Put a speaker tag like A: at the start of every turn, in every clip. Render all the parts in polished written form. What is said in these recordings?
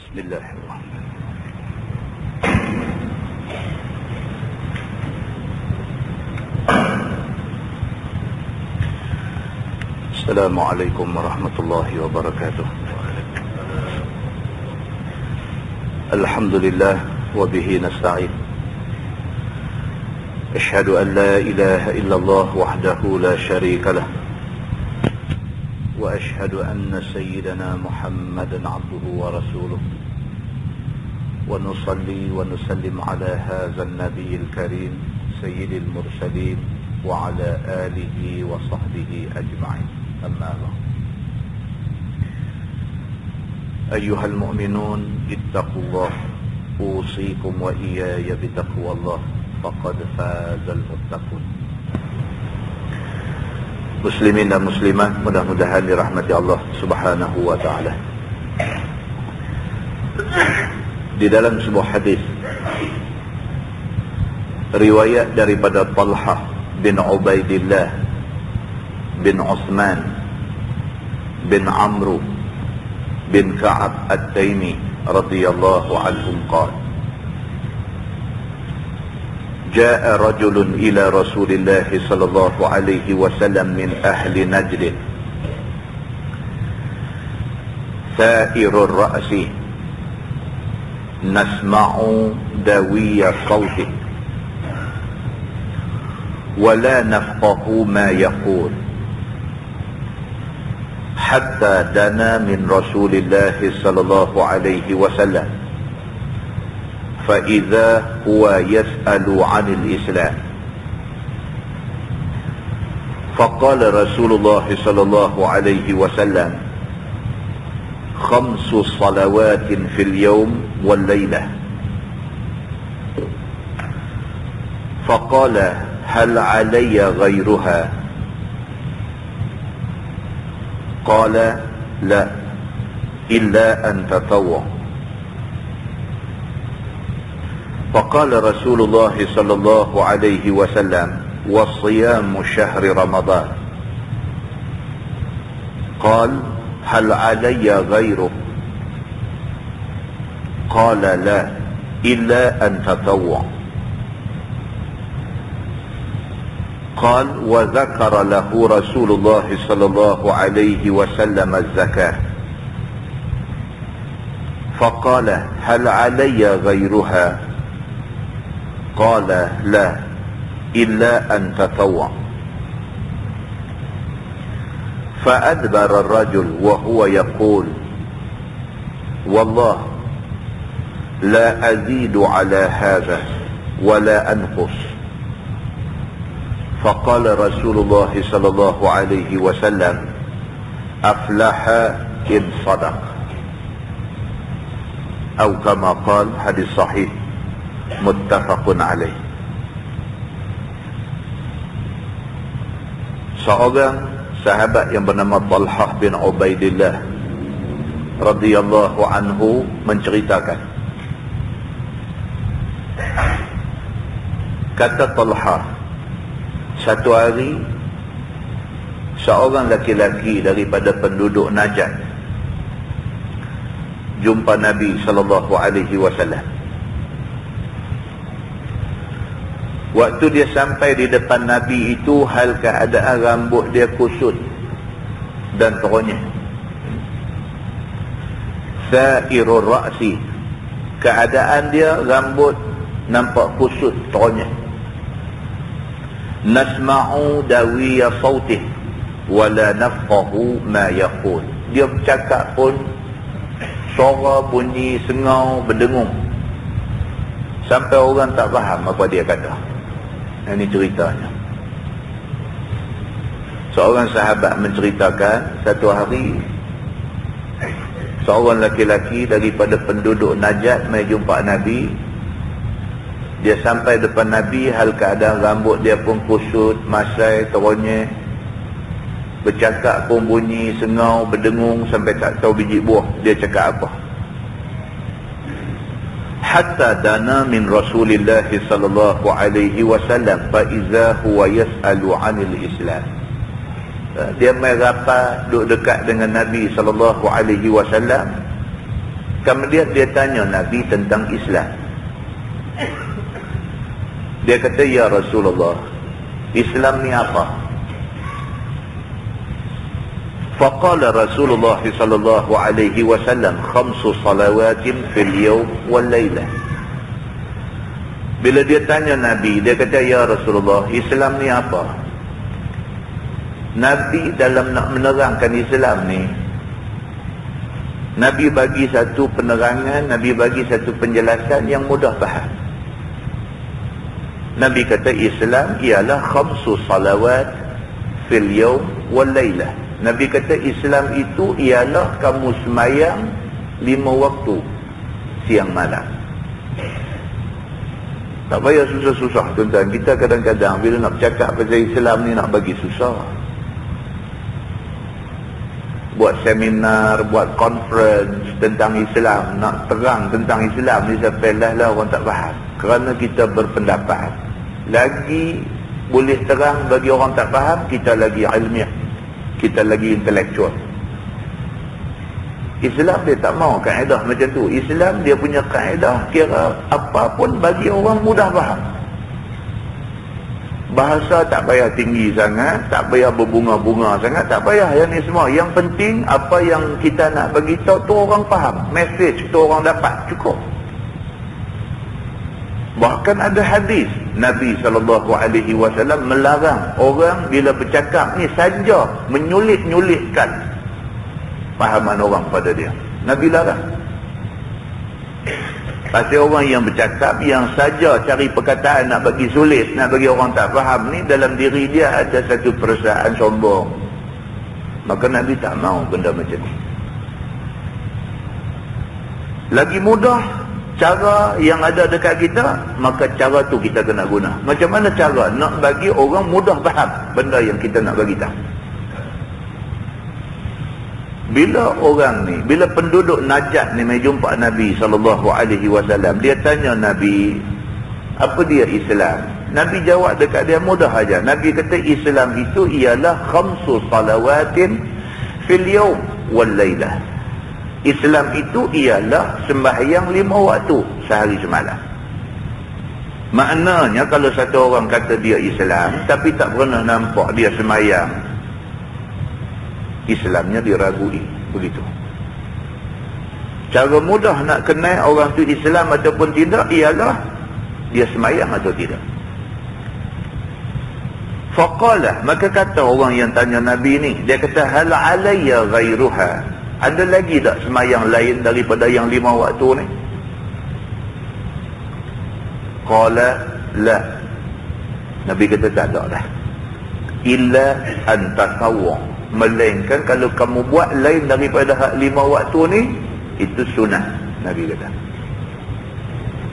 A: Bismillahirrahmanirrahim. Assalamualaikum warahmatullahi wabarakatuh. Alhamdulillah wa bihi nasta'in. Asyhadu an la ilaha illallah wahdahu la syarika lah. Wa asyhadu anna sayyidana Muhammadan abduhu wa rasuluh. Wa nusalli wa nusallim ala hadzal nabiyil karim sayyidil mursalin wa ala alihi wa sahbihi ajma'in. Amma ba'd. Ayyuhal mu'minun ittaqullah usikum wa iyaya bitaqwallah faqad fazal muttaqun. Muslimin dan muslimat, mudah-mudahan dirahmati Allah Subhanahu wa taala. Di dalam sebuah hadis riwayat daripada Talhah bin Ubaidillah bin Uthman bin Amr bin Ka'ab At-Taimi radhiyallahu anhum qala جاء رجل إلى رسول الله صلى الله عليه وسلم من أهل نجد ثائر الرأس نسمع دوي صوته ولا نفقه ما يقول حتى دنا من رسول الله صلى الله عليه وسلم فإذا هو يسأل عن الإسلام فقال رسول الله صلى الله عليه وسلم 5 صلوات في اليوم والليلة فقال هل علي غيرها قال لا إلا أن تطوع فقال رسول الله صلى الله عليه وسلم وصيام شهر رمضان قال هل علي غيره قال لا إلا أن تطوع قال وذكر له رسول الله صلى الله عليه وسلم الزكاة فقال هل علي غيرها قال لا إلا أن تطوع فأدبر الرجل وهو يقول والله لا أزيد على هذا ولا أنقص فقال رسول الله صلى الله عليه وسلم أفلح إن صدق أو كما قال حديث صحيح muttafaqun alaih. Seorang sahabat yang bernama Talhah bin Ubaidillah radhiyallahu anhu menceritakan, kata Talhah, satu hari seorang laki-laki daripada penduduk Najd jumpa Nabi sallallahu alaihi wasallam. Waktu dia sampai di depan Nabi itu, hal keadaan rambut dia kusut dan teronyah. Sa'irur ra'si, keadaan dia rambut nampak kusut, teronyah. Nasma'u dawiya sautih wala nafqahu ma yaqul. Dia bercakap pun suara bunyi sengau berdengung sampai orang tak faham apa dia kata. Ini ceritanya. Seorang sahabat menceritakan, satu hari seorang laki-laki daripada penduduk Najd mai jumpa Nabi. Dia sampai depan Nabi, hal keadaan rambut dia pun kusut, masai, teronyah, bercakap pun bunyi sengau, berdengung sampai tak tahu biji buah dia cakap apa. Hatta dana min Rasulillah sallallahu alaihi wasallam fa iza huwa yas'alu 'anil Islam. Dia mai rapat duduk dekat dengan Nabi sallallahu alaihi wasallam. Kemudian dia tanya Nabi tentang Islam. Dia kata, ya Rasulullah, Islam ni apa? Faqala Rasulullah sallallahu alaihi wasallam, 5 salawatin fil yawm wal laylah. Bila dia tanya Nabi, dia kata, ya Rasulullah, Islam ni apa? Nabi dalam nak menerangkan Islam ni, Nabi bagi satu penerangan, Nabi bagi satu penjelasan yang mudah faham. Nabi kata Islam ialah 5 salawat fil yawm wal laylah. Nabi kata Islam itu ialah kamu semayang 5 waktu siang malam. Tak payah susah-susah tuan-tuan. Kita kadang-kadang bila nak bercakap pasal Islam ni nak bagi susah. Buat seminar, buat conference tentang Islam, nak terang tentang Islam ni sampai lah orang tak faham. Kerana kita berpendapat, lagi boleh terang bagi orang tak faham, kita lagi ilmiah, kita lagi intelektual. Islam dia tak mau kaedah macam tu. Islam dia punya kaedah kira apa pun bagi orang mudah faham. Bahasa tak payah tinggi sangat, tak payah berbunga-bunga sangat, tak payah yang ni semua. Yang penting apa yang kita nak bagi tahu tu orang faham, message tu orang dapat, cukup. Bahkan ada hadis Nabi SAW melarang orang bila bercakap ni saja menyulit-nyulitkan fahaman orang pada dia. Nabi larang. Pasal orang yang bercakap, yang saja cari perkataan nak bagi sulit, nak bagi orang tak faham ni, dalam diri dia ada satu perasaan sombong. Maka Nabi tak mau benda macam ni. Lagi mudah cara yang ada dekat kita, maka cara tu kita kena guna. Macam mana cara nak bagi orang mudah faham benda yang kita nak bagi tahu? Bila orang ni, bila penduduk Najat ni mai jumpa Nabi SAW, dia tanya Nabi, apa dia Islam? Nabi jawab dekat dia mudah aja. Nabi kata Islam itu ialah 5 salawatin fil yawm wal laylah. Islam itu ialah sembahyang 5 waktu sehari semalam. Maknanya kalau satu orang kata dia Islam tapi tak pernah nampak dia sembahyang, Islamnya diragui, begitu. Cara mudah nak kenal orang tu Islam ataupun tidak ialah dia sembahyang atau tidak. Faqala, maka kata orang yang tanya Nabi ni, dia kata hal alayya ghairuha, ada lagi tak sembahyang lain daripada yang 5 waktu ni? Qala la, Nabi kata tak ada dah. Illa an tatawwa, melainkan kalau kamu buat lain daripada hak 5 waktu ni, itu sunnah. Nabi kata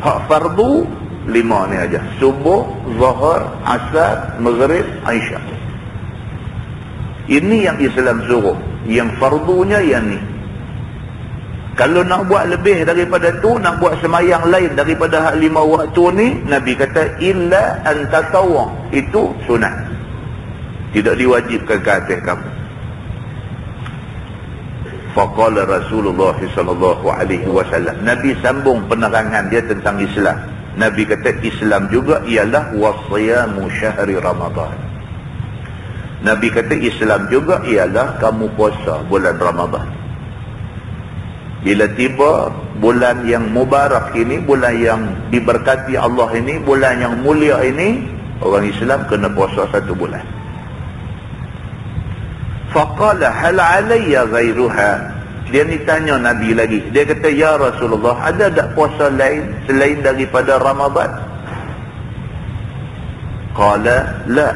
A: hak fardu 5 ni aja, subuh, zuhur, asar, maghrib, isya. Ini yang Islam suruh. Yang fardunya yang ni. Kalau nak buat lebih daripada tu, nak buat semayang lain daripada hak 5 waktu ni, Nabi kata illa an tatawwa, itu sunat, tidak diwajibkan ke atas kamu. Faqala Rasulullah sallallahu alaihi wasallam, Nabi sambung penerangan dia tentang Islam. Nabi kata Islam juga ialah wasiyamu syahri Ramadan. Nabi kata Islam juga ialah kamu puasa bulan Ramadan. Bila tiba bulan yang mubarak ini, bulan yang diberkati Allah ini, bulan yang mulia ini, orang Islam kena puasa 1 bulan. Faqala hal alayya ghairuha, dia ni tanya Nabi lagi. Dia kata ya Rasulullah, ada tak puasa lain selain daripada Ramadan? Qala la,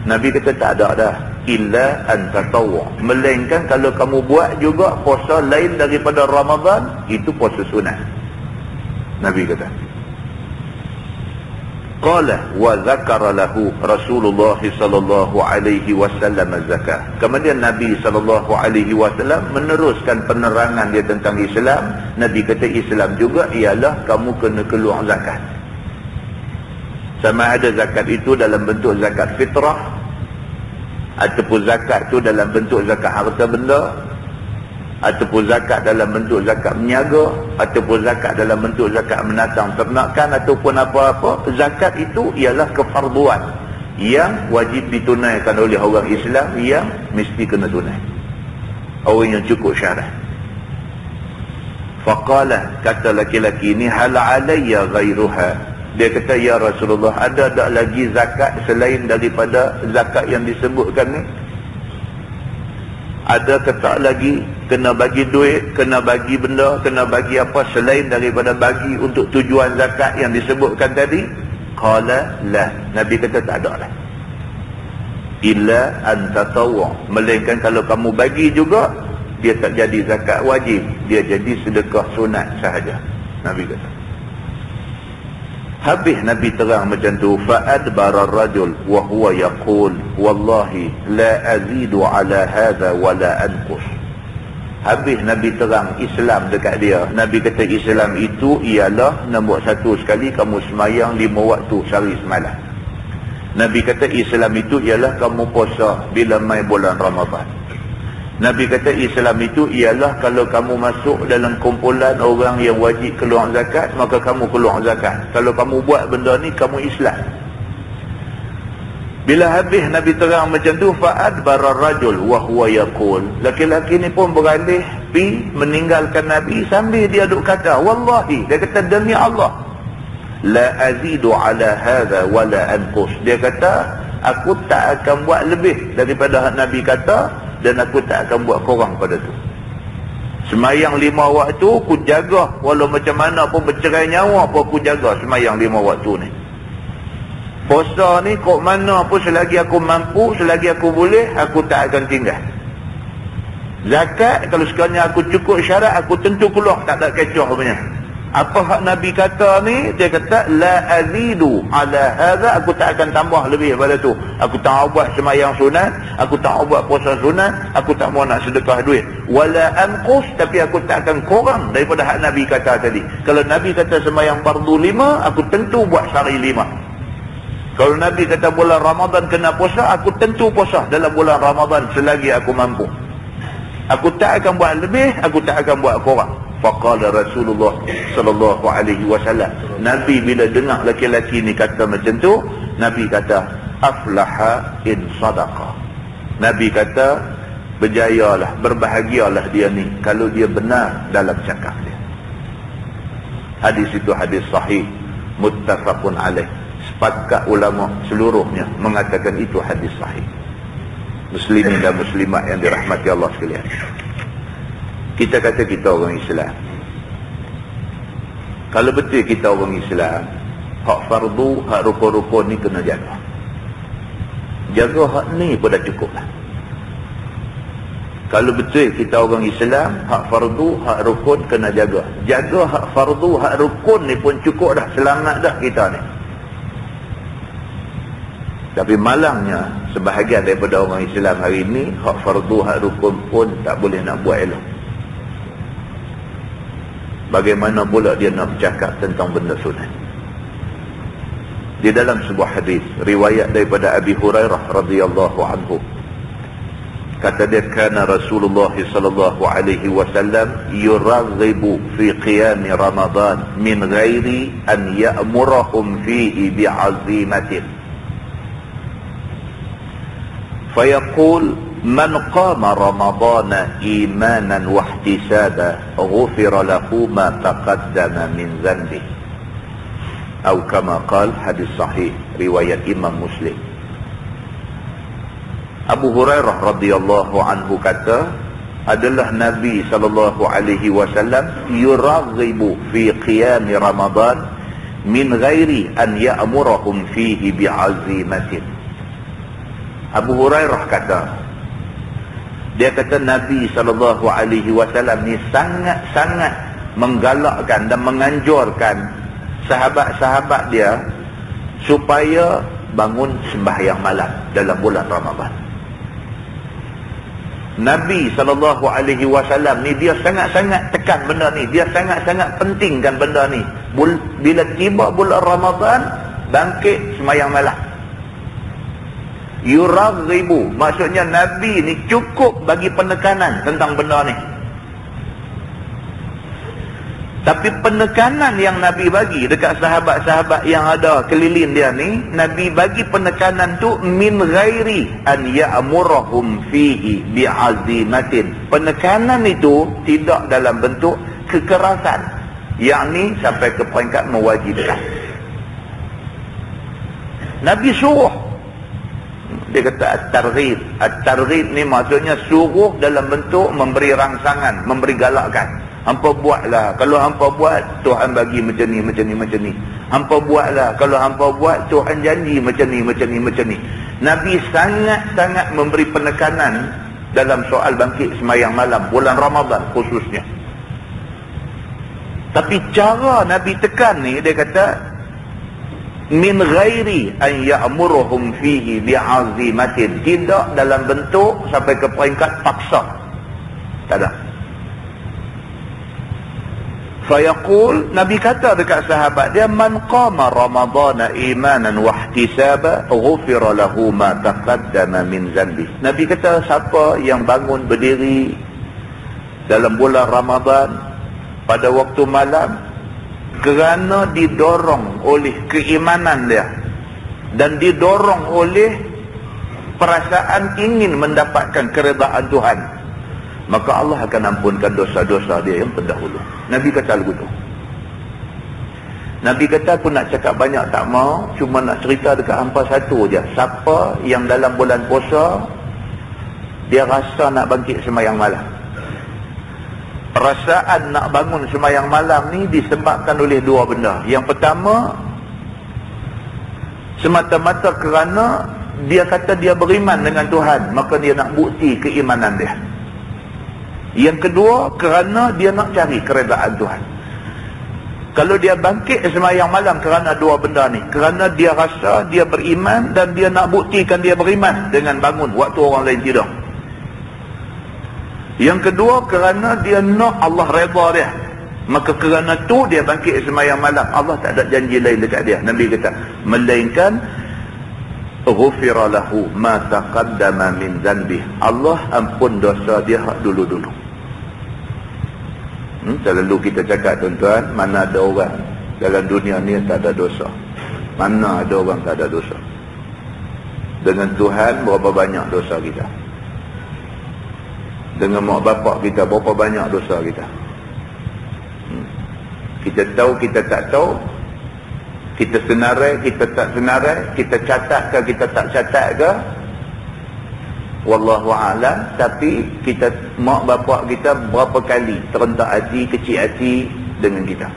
A: Nabi kata tak ada dah. Illa an tatawwa, melainkan kalau kamu buat juga puasa lain daripada Ramadan, itu puasa sunat. Nabi kata. Qala wa zakara lahu Rasulullah sallallahu alaihi wasallam zakah. Kemudian Nabi sallallahu alaihi wasallam meneruskan penerangan dia tentang Islam. Nabi kata Islam juga ialah kamu kena keluar zakat. Sama ada zakat itu dalam bentuk zakat fitrah ataupun zakat tu dalam bentuk zakat harta benda, ataupun zakat dalam bentuk zakat meniaga, ataupun zakat dalam bentuk zakat menatang ternakan, ataupun apa-apa, zakat itu ialah kefarduan yang wajib ditunaikan oleh orang Islam, yang mesti kena tunai, orang yang cukup syarat. Faqala, kata laki-laki ini, hal alayya ghairuha. Dia kata, ya Rasulullah, ada tak lagi zakat selain daripada zakat yang disebutkan ni? Ada ke tak lagi kena bagi duit, kena bagi benda, kena bagi apa selain daripada bagi untuk tujuan zakat yang disebutkan tadi? Qala la. Nabi kata tak ada lah. Illa an tatawwa, melainkan kalau kamu bagi juga, dia tak jadi zakat wajib, dia jadi sedekah sunat sahaja. Nabi kata. Habis Nabi terang macam tu, fa'adbara ar-rajul wa huwa yaqul wallahi la azidu ala hadha wa la anqus. Habis Nabi terang Islam dekat dia. Nabi kata Islam itu ialah nombor satu sekali kamu semayang 5 waktu sehari semalam. Nabi kata Islam itu ialah kamu puasa bila mai bulan Ramadan. Nabi kata Islam itu ialah kalau kamu masuk dalam kumpulan orang yang wajib keluar zakat, maka kamu keluar zakat. Kalau kamu buat benda ni, kamu Islam. Bila habis Nabi terang macam tu, fa'adbara ar-rajul wa huwa yaqul. Laki-laki ni pun beralih pi meninggalkan Nabi sambil dia duk kata, wallahi, dia kata demi Allah, la azidu ala hadha wa la anqus. Dia kata aku tak akan buat lebih daripada Nabi kata, dan aku tak akan buat korang pada tu. Semayang 5 waktu aku jaga, walau macam mana pun bercerai nyawa pun aku jaga semayang 5 waktu ni. Puasa ni kok mana pun selagi aku mampu, selagi aku boleh, aku tak akan tinggal. Zakat kalau sekiranya aku cukup syarat, aku tentu keluar, tak ada kecoh punya. Apa hak Nabi kata ni? Dia kata la azidu ala hadha, aku tak akan tambah lebih daripada tu. Aku tak mau buat semayang sunat, aku tak mau buat puasa sunat, aku tak mau nak sedekah duit. Wala anqus, tapi aku tak akan kurang daripada hak Nabi kata tadi. Kalau Nabi kata semayang fardu 5, aku tentu buat sehari 5. Kalau Nabi kata bulan Ramadan kena puasa, aku tentu puasa dalam bulan Ramadan selagi aku mampu. Aku tak akan buat lebih, aku tak akan buat kurang. Faqala Rasulullah sallallahu alaihi wasallam. Nabi bila dengar laki-laki ni kata macam tu, Nabi kata aflaha in sadaqa. Nabi kata berjayalah, berbahagialah dia ni kalau dia benar dalam cakap dia. Hadis itu hadis sahih, muttafaqun alaih. Sepakat ulama seluruhnya mengatakan itu hadis sahih. Muslimin dan muslimat yang dirahmati Allah sekalian. Kita kata kita orang Islam. Kalau betul kita orang Islam, hak fardu, hak rukun-rukun ni kena jaga. Jaga hak ni pun dah cukup lah. Kalau betul kita orang Islam, hak fardu, hak rukun kena jaga. Jaga hak fardu, hak rukun ni pun cukup dah. Selamat dah kita ni. Tapi malangnya, sebahagian daripada orang Islam hari ni, hak fardu, hak rukun pun tak boleh nak buat elok. Bagaimana pula dia nak bercakap tentang benda sunat? Di dalam sebuah hadis riwayat daripada Abi Hurairah radhiyallahu anhu, kata dia, kana Rasulullah sallallahu alaihi wasallam yuraghibu fi qiyam Ramadan min ghairi an ya'murahum fihi bi'azimatin. Fayaqul man qama ramadana imanan wa ihtisaba ghufira lahu ma taqaddama min dhanbi. Atau kama qala, hadis sahih riwayat Imam Muslim. Abu Hurairah radhiyallahu anhu kata, adalah Nabi sallallahu alaihi wasallam yuraghibu fi qiyam Ramadan min ghairi an ya'murahum fihi bi'azimatin. Abu Hurairah kata, dia kata Nabi SAW ni sangat-sangat menggalakkan dan menganjurkan sahabat-sahabat dia supaya bangun sembahyang malam dalam bulan Ramadan. Nabi SAW ni dia sangat-sangat tekan benda ni, dia sangat-sangat pentingkan benda ni. Bila tiba bulan Ramadan, bangkit sembahyang malam. Yuraghibu, maksudnya Nabi ni cukup bagi penekanan tentang benda ni. Tapi penekanan yang Nabi bagi dekat sahabat-sahabat yang ada keliling dia ni, Nabi bagi penekanan tu min ghairi an ya'murahum fihi bi'azimatin. Penekanan itu tidak dalam bentuk kekerasan, yakni sampai ke peringkat mewajibkan. Nabi suruh. Dia kata at-targhib. At-targhib ni maksudnya suruh dalam bentuk memberi rangsangan, memberi galakkan. Hampa buatlah. Kalau hampa buat, Tuhan bagi macam ni, macam ni, macam ni. Hampa buatlah. Kalau hampa buat, Tuhan janji macam ni, macam ni, macam ni. Nabi sangat-sangat memberi penekanan dalam soal bangkit semayang malam, bulan Ramadan khususnya. Tapi cara Nabi tekan ni, dia kata, min ghairi an ya'muruhum fihi bi'azimatin. Tidak dalam bentuk sampai ke peringkat paksa. Tak ada. Fayaqul, Nabi kata dekat sahabat dia, man qama ramadana imanan wa ihtisaba ghufira lahu ma taqaddama min zanbi. Nabi kata, siapa yang bangun berdiri dalam bulan Ramadan pada waktu malam kerana didorong oleh keimanan dia dan didorong oleh perasaan ingin mendapatkan keredaan Tuhan, maka Allah akan ampunkan dosa-dosa dia yang pendahulu. Nabi kata begitu. Nabi kata, aku nak cakap banyak tak mau, cuma nak cerita dekat hampa satu je. Siapa yang dalam bulan puasa dia rasa nak bangkit semayang malam, perasaan nak bangun semayang malam ni disebabkan oleh dua benda. Yang pertama, semata-mata kerana dia kata dia beriman dengan Tuhan, maka dia nak bukti keimanan dia. Yang kedua, kerana dia nak cari keredaan Tuhan. Kalau dia bangkit semayang malam kerana dua benda ni, kerana dia rasa dia beriman dan dia nak buktikan dia beriman dengan bangun waktu orang lain tidur. Yang kedua, kerana dia nak Allah redha dia, maka kerana tu dia bangkit semayang malam. Allah tak ada janji lain dekat dia. Nabi kata, melainkan ghufira lahu ma taqaddama min dhanbi. Allah ampun dosa dia dulu-dulu. Selalu kita cakap, tuan-tuan, mana ada orang dalam dunia ni tak ada dosa? Mana ada orang tak ada dosa? Dengan Tuhan, berapa banyak dosa kita? Dengan mak bapak kita, berapa banyak dosa kita? Kita tahu, kita tak tahu. Kita senarai, kita tak senarai. Kita catat ke, kita tak catat ke, wallahu a'lam. Tapi kita, mak bapak kita berapa kali terentak hati, kecil hati dengan kita.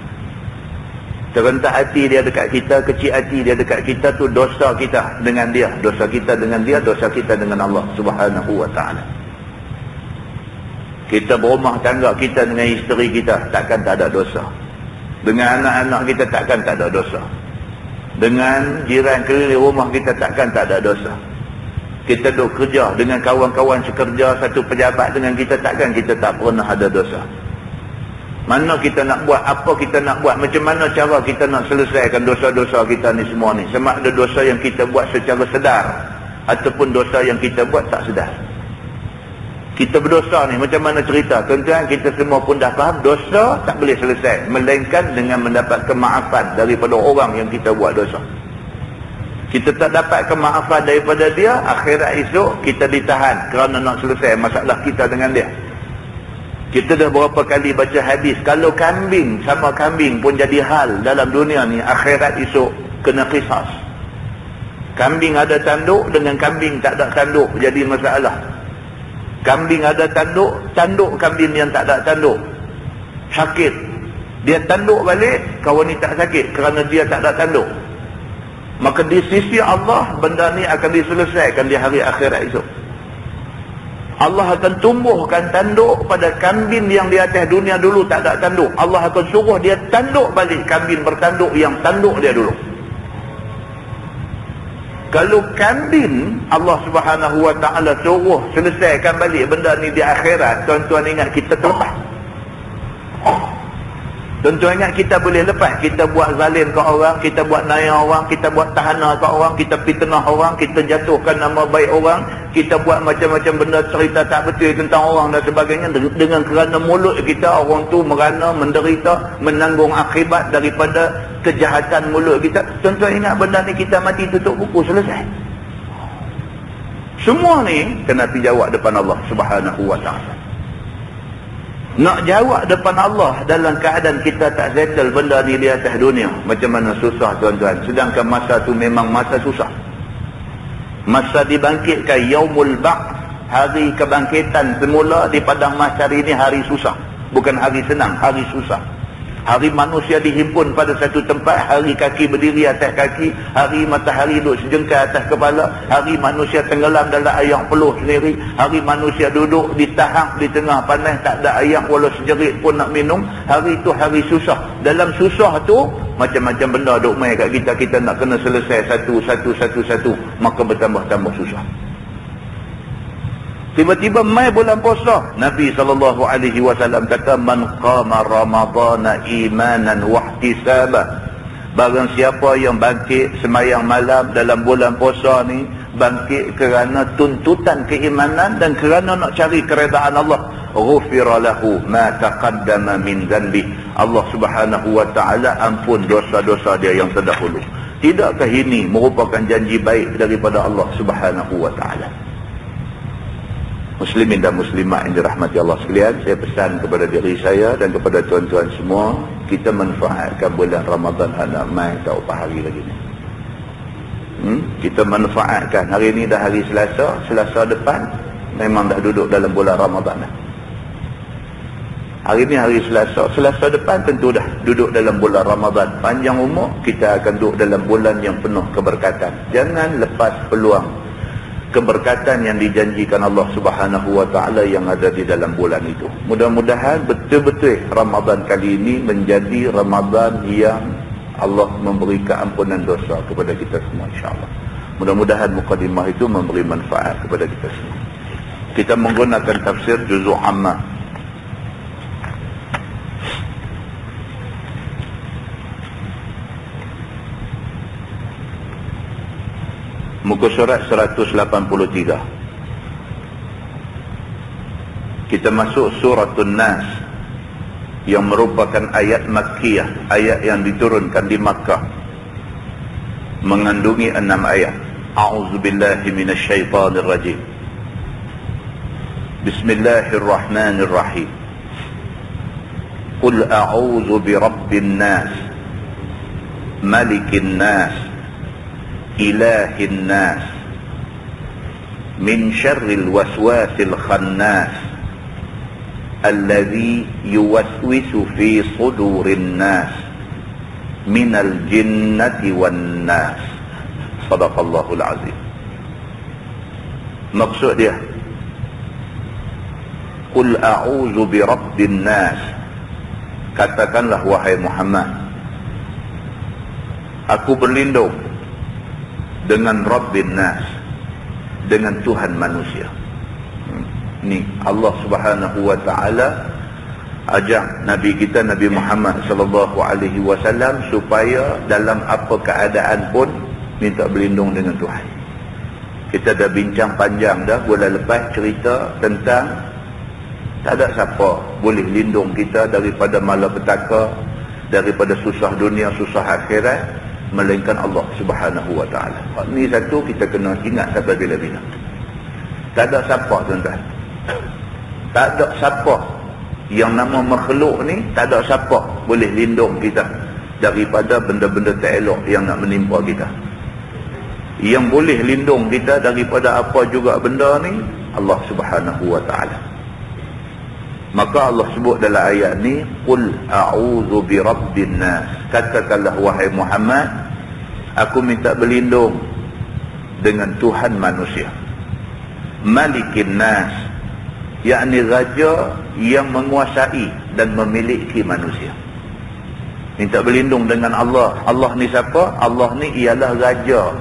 A: Terentak hati dia dekat kita, kecil hati dia dekat kita, tu dosa kita dengan dia, dosa kita dengan dia, dosa kita dengan Allah Subhanahu wa ta'ala. Kita berumah tangga kita dengan isteri kita, takkan tak ada dosa. Dengan anak-anak kita, takkan tak ada dosa. Dengan jiran keliling rumah kita, takkan tak ada dosa. Kita duk kerja dengan kawan-kawan sekerja, satu pejabat dengan kita, takkan kita tak pernah ada dosa. Mana kita nak buat, apa kita nak buat, macam mana cara kita nak selesaikan dosa-dosa kita ni semua ni. Sama ada dosa yang kita buat secara sedar, ataupun dosa yang kita buat tak sedar. Kita berdosa ni, macam mana cerita? Tuan-tuan, kita semua pun dah faham, dosa tak boleh selesai melainkan dengan mendapat kemaafan daripada orang yang kita buat dosa. Kita tak dapat kemaafan daripada dia, akhirat esok kita ditahan kerana nak selesai masalah kita dengan dia. Kita dah berapa kali baca hadis, kalau kambing sama kambing pun jadi hal dalam dunia ni, akhirat esok kena qisas. Kambing ada tanduk dengan kambing tak ada tanduk jadi masalah. Kambing ada tanduk, tanduk kambing yang tak ada tanduk sakit, dia tanduk balik, kawan ni tak sakit kerana dia tak ada tanduk. Maka di sisi Allah, benda ni akan diselesaikan di hari akhirat esok. Allah akan tumbuhkan tanduk pada kambing yang di atas dunia dulu tak ada tanduk. Allah akan suruh dia tanduk balik kambing bertanduk yang tanduk dia dulu. Kalau kambing Allah Subhanahu wa ta'ala suruh selesaikan balik benda ni di akhirat, tuan-tuan ingat kita terlepas. Tuan-tuan ingat kita boleh lepas kita buat zalim ke orang, kita buat naya orang, kita buat tahana ke orang, kita fitnah orang, kita jatuhkan nama baik orang, kita buat macam-macam benda cerita tak betul tentang orang dan sebagainya, dengan kerana mulut kita orang tu merana, menderita, menanggung akibat daripada kejahatan mulut kita. Tuan-tuan ingat benda ni kita mati tutup buku selesai. Semua ni kena dijawab depan Allah Subhanahu wa ta'ala. Nak jawab depan Allah dalam keadaan kita tak settle benda ni di atas dunia, macam mana susah tuan-tuan. Sedangkan masa tu memang masa susah. Masa dibangkitkan yaumul ba'ts, hari kebangkitan semula di padang mahsyar ini hari susah. Bukan hari senang, hari susah. Hari manusia dihimpun pada satu tempat, hari kaki berdiri atas kaki, hari matahari duduk sejengkal atas kepala, hari manusia tenggelam dalam air peluh sendiri, hari manusia duduk ditahak di tengah panas, tak ada air walau sejerit pun nak minum. Hari itu hari susah. Dalam susah tu macam-macam benda duk main kat kita, kita nak kena selesai satu, maka bertambah-tambah susah. Tiba-tiba mai bulan puasa, Nabi SAW kata, man qama ramadhana imanan wahtisaban, barang siapa yang bangkit semayang malam dalam bulan puasa ni, bangkit kerana tuntutan keimanan dan kerana nak cari keredaan Allah, ghufira lahu ma taqaddama min dhanbi, Allah Subhanahu wa ta'ala ampun dosa-dosa dia yang terdahulu. Tidakkah ini merupakan janji baik daripada Allah Subhanahu wa ta'ala? Muslimin dan muslimat yang dirahmati Allah sekalian, saya pesan kepada diri saya dan kepada tuan-tuan semua, kita manfaatkan bulan Ramadan hendak mai tak berapa hari lagi ni. Kita manfaatkan. Hari ni dah hari Selasa depan memang dah duduk dalam bulan Ramadan dah. Hari ni hari Selasa depan tentu dah duduk dalam bulan Ramadan. Panjang umur kita akan duduk dalam bulan yang penuh keberkatan. Jangan lepas peluang keberkatan yang dijanjikan Allah Subhanahu wa ta'ala yang ada di dalam bulan itu. Mudah-mudahan betul-betul Ramadan kali ini menjadi Ramadan yang Allah memberi keampunan dosa kepada kita semua, insyaAllah. Mudah-mudahan mukadimah itu memberi manfaat kepada kita semua. Kita menggunakan tafsir Juz'u Ammah. Muka surat 183. Kita masuk suratul Nas yang merupakan ayat Makkiyah, ayat yang diturunkan di Makkah, mengandungi 6 ayat. A'udzubillahi minasyaitanirrajim. Bismillahirrahmanirrahim. Qul a'udzu birabbin nas, malikin nas, ilahin nas, min syarril waswasil khannas, alladhi yuwaswisu fi sudurin nas, minal jinnati wan nas. Sadaqallahul azim. Maksud dia, Qul a'udzu birabbin nas, katakanlah wahai Muhammad, aku berlindung dengan Rabbin Nas, dengan Tuhan manusia. Ni Allah Subhanahu wa ta'ala ajak Nabi kita Nabi Muhammad sallallahu alaihi wasallam supaya dalam apa keadaan pun minta berlindung dengan Tuhan. Kita dah bincang panjang dah bulan lepas cerita tentang tak ada siapa boleh lindung kita daripada malapetaka, daripada susah dunia, susah akhirat, melainkan Allah Subhanahu wa ta'ala. Ni satu kita kena ingat sampai bila-bila. Tak ada siapa tuan-tuan, tak ada siapa yang nama makhluk ni, tak ada siapa boleh lindung kita daripada benda-benda tak elok yang nak menimpa kita. Yang boleh lindung kita daripada apa juga benda ni Allah Subhanahu wa ta'ala. Maka Allah sebut dalam ayat ni, Qul a'udzu birabbin nas, katakanlah wahai Muhammad, aku minta berlindung dengan Tuhan manusia. Malikin nas, yakni raja yang menguasai dan memiliki manusia. Minta berlindung dengan Allah. Allah ni siapa? Allah ni ialah raja,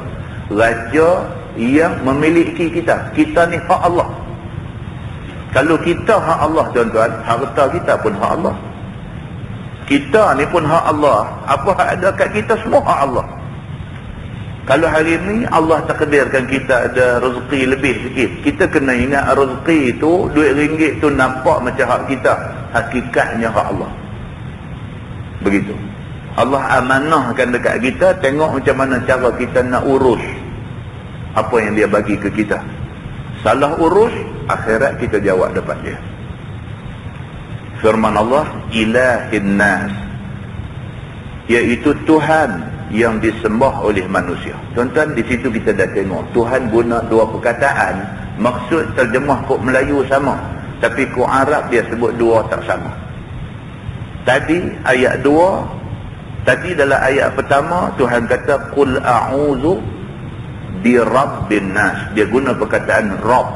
A: raja yang memiliki kita. Kita ni hak Allah. Kalau kita hak Allah tuan-tuan, harta kita pun hak Allah. Kita ni pun hak Allah. Apa hak ada kat kita semua hak Allah. Kalau hari ni Allah takdirkan kita ada rezeki lebih sikit, kita kena ingat rezeki itu, duit ringgit tu nampak macam hak kita, hakikatnya hak Allah. Begitu. Allah amanahkan dekat kita, tengok macam mana cara kita nak urus apa yang dia bagi ke kita. Salah urus, akhirat kita jawab depan dia. Firman Allah, ilahin nas, iaitu Tuhan yang disembah oleh manusia. Tuan-tuan, di situ kita dah tengok Tuhan guna dua perkataan. Maksud terjemah kod Melayu sama, tapi kod Arab dia sebut dua tak sama. Tadi ayat 2, tadi dalam ayat pertama Tuhan kata qul a'udzu bi rabbin nas. Dia guna perkataan Rabb.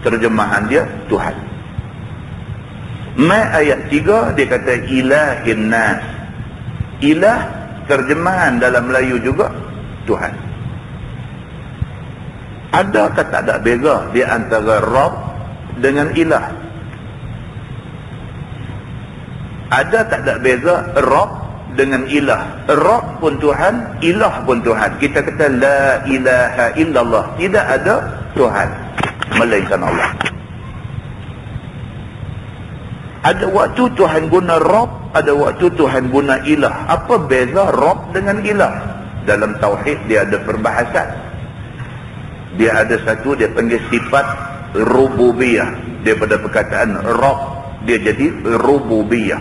A: Terjemahan dia Tuhan. Mai ayat 3 dia kata ilahin nas. Ilah terjemahan dalam Melayu juga Tuhan. Ada ke tak ada beza di antara Rabb dengan ilah? Ada tak ada beza Rabb dengan ilah? Rabb pun Tuhan, ilah pun Tuhan. Kita kata la ilaha illallah, tidak ada Tuhan melainkan Allah. Ada waktu Tuhan guna Rabb, ada waktu Tuhan guna ilah. Apa beza Rabb dengan ilah? Dalam tauhid dia ada perbahasan. Dia ada satu dia panggil sifat rububiyah. Daripada perkataan Rabb dia jadi rububiyah.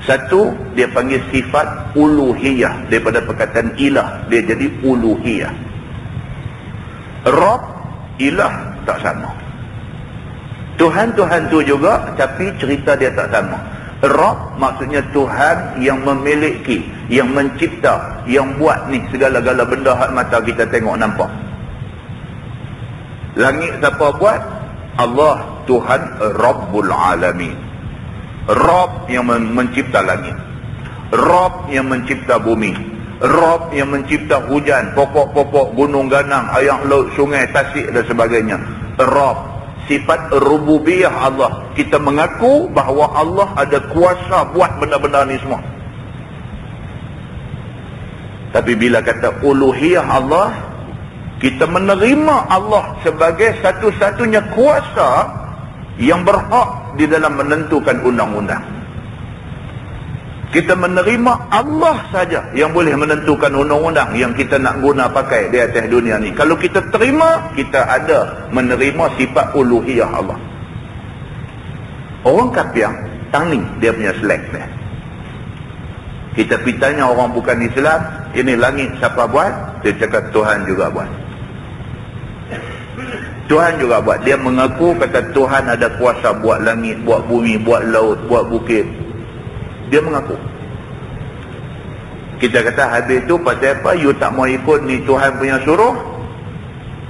A: Satu dia panggil sifat uluhiyah. Daripada perkataan ilah dia jadi uluhiyah. Rabb, ilah tak sama. Tuhan-Tuhan tu juga, tapi cerita dia tak sama. Rabb maksudnya Tuhan yang memiliki, yang mencipta, yang buat ni segala-gala benda hak mata kita tengok nampak. Langit siapa buat? Allah, Tuhan Rabbul Alamin. Rabb yang mencipta langit, Rabb yang mencipta bumi, Rabb yang mencipta hujan, pokok-pokok, gunung ganang, air laut, sungai, tasik dan sebagainya. Rabb, sifat rububiyah Allah. Kita mengaku bahawa Allah ada kuasa buat benda-benda ni semua. Tapi bila kata uluhiyah Allah, kita menerima Allah sebagai satu-satunya kuasa yang berhak di dalam menentukan undang-undang. Kita menerima Allah saja yang boleh menentukan undang-undang yang kita nak guna pakai di atas dunia ni. Kalau kita terima, kita ada menerima sifat uluhiyah Allah. Orang kafir tangning dia punya selek dia. Kita pitanya orang bukan Islam, ini langit siapa buat? Dia cakap Tuhan juga buat. Tuhan juga buat. Dia mengaku kata Tuhan ada kuasa buat langit, buat bumi, buat laut, buat bukit. Dia mengaku. Kita kata habis tu pasal apa? You tak mau ikut ni Tuhan punya suruh.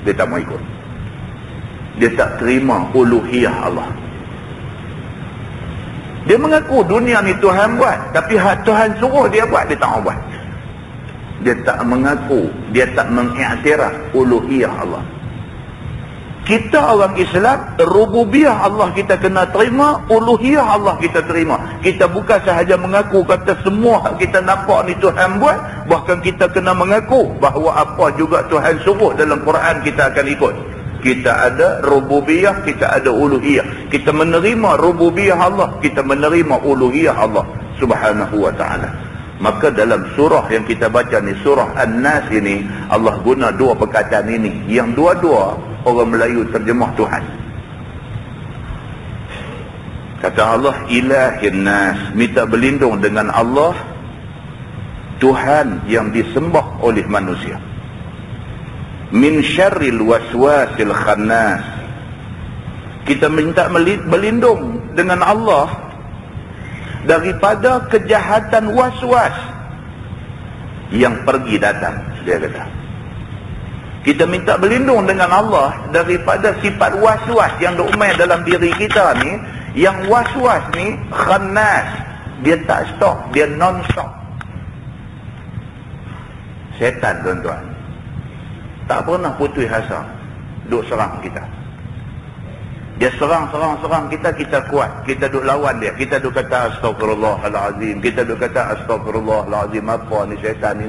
A: Dia tak mau ikut. Dia tak terima uluhiyah Allah. Dia mengaku dunia ni Tuhan buat, tapi hak Tuhan suruh dia buat, dia tak mau buat. Dia tak mengaku, dia tak mengiktiraf uluhiyah Allah. Kita orang Islam, rububiyah Allah kita kena terima, uluhiyah Allah kita terima. Kita bukan sahaja mengaku kata semua kita nampak ni Tuhan buat, bahkan kita kena mengaku bahawa apa juga Tuhan suruh dalam Quran kita akan ikut. Kita ada rububiyah, kita ada uluhiyah. Kita menerima rububiyah Allah, kita menerima uluhiyah Allah Subhanahu wa ta'ala. Maka dalam surah yang kita baca ni, surah An-Nas ini, Allah guna dua perkataan ini, yang dua-dua orang Melayu terjemah Tuhan. Kata Allah, ilahin nas, minta berlindung dengan Allah, Tuhan yang disembah oleh manusia. Min syarril waswasil khannas, kita minta berlindung dengan Allah daripada kejahatan waswas yang pergi datang. Dia kata kita minta berlindung dengan Allah daripada sifat waswas yang diumai dalam diri kita ni. Yang waswas ni khannas, dia tak stop, dia non-stop. Setan tuan-tuan tak pernah putus asa duk serang kita. Dia serang kita, kita kuat. Kita duk lawan dia. Kita duk kata astagfirullahalazim. Kita duk kata astagfirullahalazim. Apa ni syaitan ni?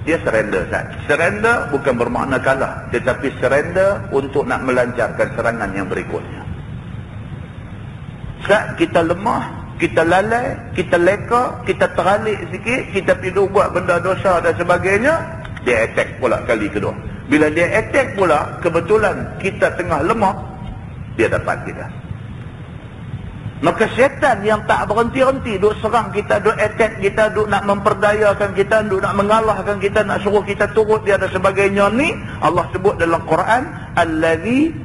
A: Dia surrender, Ustaz. Surrender bukan bermakna kalah, tetapi surrender untuk nak melancarkan serangan yang berikutnya. Saat kita lemah, kita lalai, kita leka, kita teralik sikit, kita pergi buat benda dosa dan sebagainya, dia attack pula kali kedua. Bila dia attack pula, kebetulan kita tengah lemah, dia dapat kita. Maka syaitan yang tak berhenti-henti duk serang kita, duk attack kita, duk nak memperdayakan kita, duk nak mengalahkan kita, nak suruh kita turut dia dan sebagainya ni, Allah sebut dalam Quran, allazi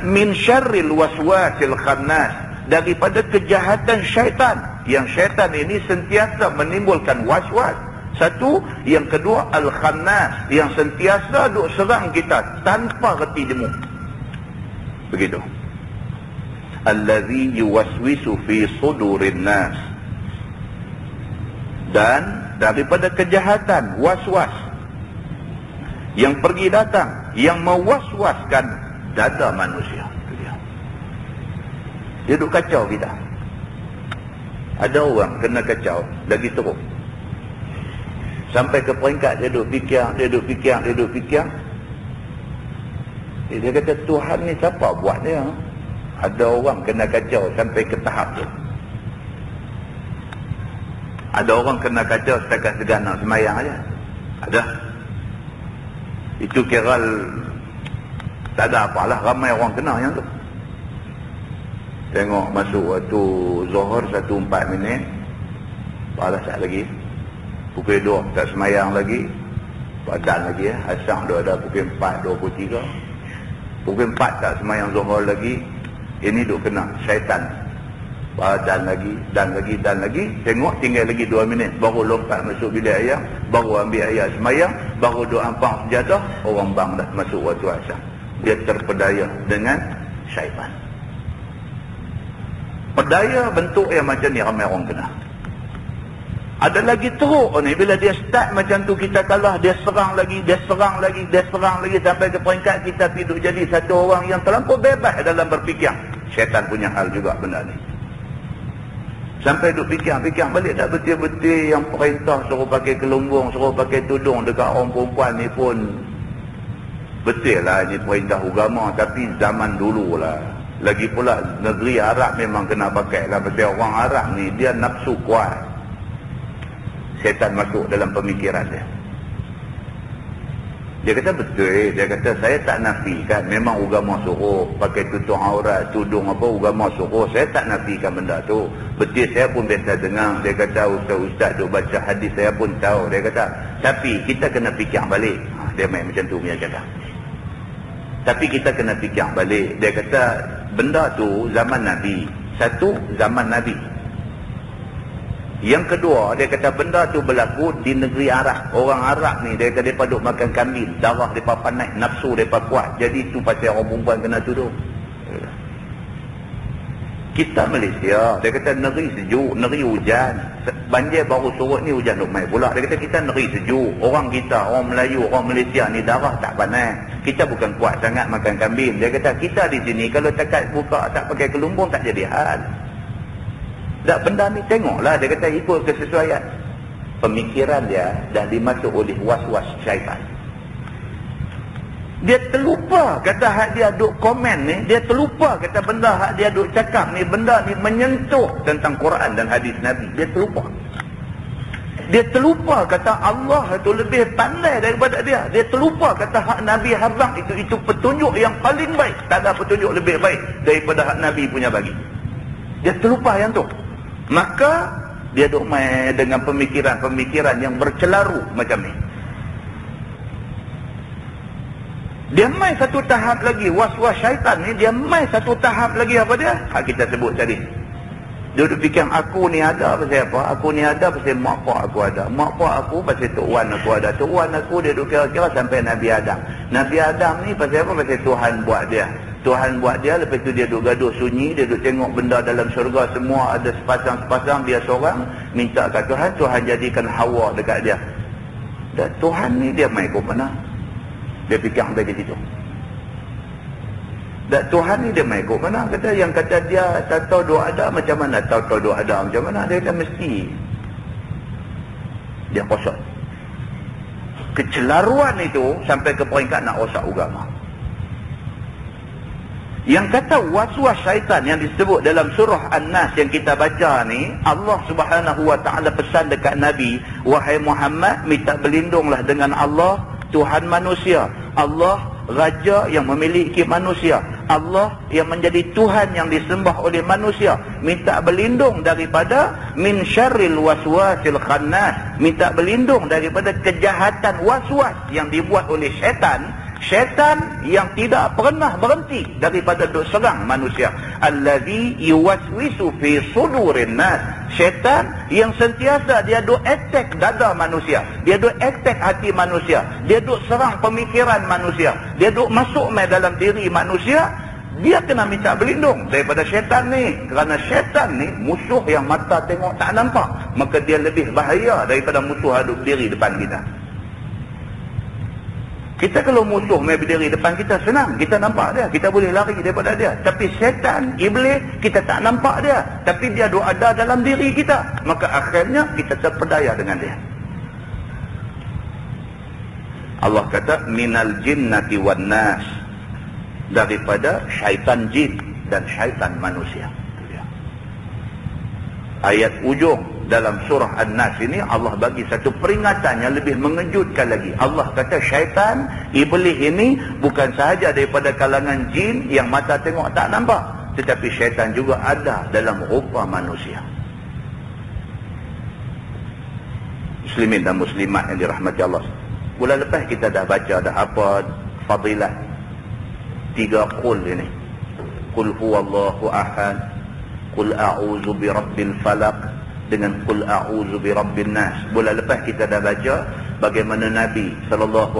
A: min syarril waswasil khannas, daripada kejahatan syaitan. Yang syaitan ini sentiasa menimbulkan waswas. Satu, yang kedua al-khannas, yang sentiasa duk serang kita tanpa reti jemu. Begitu. Allazi yuwaswisu fi sudurin nas. Dan daripada kejahatan waswas yang pergi datang, yang mewaswaskan dada manusia. Dia duk kacau kita. Ada orang kena kacau lagi teruk. Sampai ke peringkat dia duk fikir. Dia kata, Tuhan ni siapa buat dia? Ada orang kena kacau sampai ke tahap tu. Ada orang kena kacau setakat segan nak semayang aja. Ada. Itu kira tak ada apalah, ramai orang kena yang tu. Tengok masuk waktu Zuhur 1:04, balas tak lagi. Pukul 2 tak semayang lagi. Badan lagi Asar dah ada pukul 4:23. Pukul 4 tak semayang Zuhur lagi. Ini duk kena syaitan. Dan lagi. Tengok tinggal lagi 2 minit. Baru lompat masuk bilik ayam. Baru ambil ayat semayang. Baru duk ampang sejadah. Orang bang dah masuk waktu Asar. Dia terpedaya dengan syaitan. Pedaya bentuk yang macam ni ramai orang kena. Ada lagi teruk ni, bila dia start macam tu kita kalah, dia serang lagi sampai ke peringkat kita hidup jadi satu orang yang terlampau bebas dalam berfikir. Syaitan punya hal juga benda ni. Sampai duk fikir balik, dah betul-betul yang perintah suruh pakai kelumbung, suruh pakai tudung dekat orang perempuan ni pun betul lah, ni perintah agama, tapi zaman dulu lah. Lagi pula negeri Arab memang kena pakai lah, pasal orang Arab ni dia nafsu kuat. Syaitan masuk dalam pemikiran dia. Dia kata betul, dia kata saya tak nafikan, memang agama suruh pakai tutup aurat, tudung apa, agama suruh, saya tak nafikan benda tu. Betul, saya pun biasa dengar, dia kata ustaz-ustaz duk baca hadis, saya pun tahu, dia kata, tapi kita kena fikir balik. Dia main macam tu punya cakap. Tapi kita kena fikir balik. Dia kata benda tu zaman Nabi. Satu, zaman Nabi. Yang kedua, dia kata benda tu berlaku di negeri Arab. Orang Arab ni, dia kata mereka duk makan kambing, darah mereka panas, nafsu mereka kuat. Jadi tu pasal orang perempuan kena tuduh. Kita Malaysia, dia kata negeri sejuk, negeri hujan. Banjir baru surut ni, hujan duk mai pula. Dia kata kita negeri sejuk. Orang kita, orang Melayu, orang Malaysia ni darah tak panas. Kita bukan kuat sangat makan kambing. Dia kata kita di sini kalau takat buka tak pakai kelumbung tak jadi hal. Tak, benda ni tengoklah, dia kata ikut kesesuaian. Pemikiran dia dah dimasuk oleh was-was syaitan. Dia terlupa kata hak dia duk komen ni, dia terlupa kata benda hak dia duk cakap ni, benda ni menyentuh tentang Quran dan hadis Nabi. Dia terlupa. Dia terlupa kata Allah itu lebih pandai daripada dia. Dia terlupa kata hak Nabi habang itu petunjuk yang paling baik. Tak ada petunjuk lebih baik daripada hak Nabi punya bagi. Dia terlupa yang tu. Maka dia duk main dengan pemikiran-pemikiran yang bercelaru macam ni. Dia main satu tahap lagi, was-was syaitan ni, dia main satu tahap lagi apa dia? Hak kita sebut tadi. Dia duk fikir aku ni ada pasal apa? Aku ni ada pasal mak pak aku ada. Mak pak aku pasal tok wan aku ada. Tok wan aku dia duk kira-kira sampai Nabi Adam. Nabi Adam ni pasal apa? Pasal Tuhan buat dia. Tuhan buat dia, lepas tu dia duk gaduh sunyi, dia duk tengok benda dalam syurga semua ada sepasang-sepasang, dia seorang minta kat Tuhan, Tuhan jadikan Hawa dekat dia. Dan Tuhan ni dia main ke mana? Dia fikir sampai ke situ. Dan Tuhan ni dia main ikut mana? Kata yang kata dia tak tahu dua ada macam mana? Tahu dua ada macam mana? Dia kata mesti dia kosong. Kecelaruan itu sampai ke peringkat nak rosak agama. Yang kata waswas syaitan yang disebut dalam surah An-Nas yang kita baca ni, Allah Subhanahu wa taala pesan dekat Nabi, wahai Muhammad, minta berlindunglah dengan Allah, Tuhan manusia. Allah Raja yang memiliki manusia. Allah yang menjadi Tuhan yang disembah oleh manusia. Minta berlindung daripada min syarril waswasil khannas. Minta berlindung daripada kejahatan waswas yang dibuat oleh syaitan. Syaitan yang tidak pernah berhenti daripada duk serang manusia. Allazi yuwaswisu fi sudurin nas. Syaitan yang sentiasa dia duk attack dada manusia. Dia duk attack hati manusia. Dia duk serang pemikiran manusia. Dia duk masuk mai dalam diri manusia. Dia kena minta berlindung daripada syaitan ni. Kerana syaitan ni musuh yang mata tengok tak nampak. Maka dia lebih bahaya daripada musuh hadap diri depan kita. Kita kalau musuh mai berdiri depan kita, senang. Kita nampak dia. Kita boleh lari daripada dia. Tapi syaitan, iblis, kita tak nampak dia. Tapi dia ada dalam diri kita. Maka akhirnya kita terpedaya dengan dia. Allah kata, minal jinnati wan nas. Daripada syaitan jin dan syaitan manusia. Ayat ujung dalam surah An-Nas ini Allah bagi satu peringatan yang lebih mengejutkan lagi. Allah kata syaitan, iblis ini bukan sahaja daripada kalangan jin yang mata tengok tak nampak, tetapi syaitan juga ada dalam rupa manusia. Muslimin dan muslimat yang dirahmati Allah. Bulan lepas kita dah baca dah apa fadilat 3 qul ini. Qul huwallahu ahad, qul a'udzu birabbil falaq, dengan qul a'udzu birabbin nas. Bulan lepas kita dah baca bagaimana Nabi SAW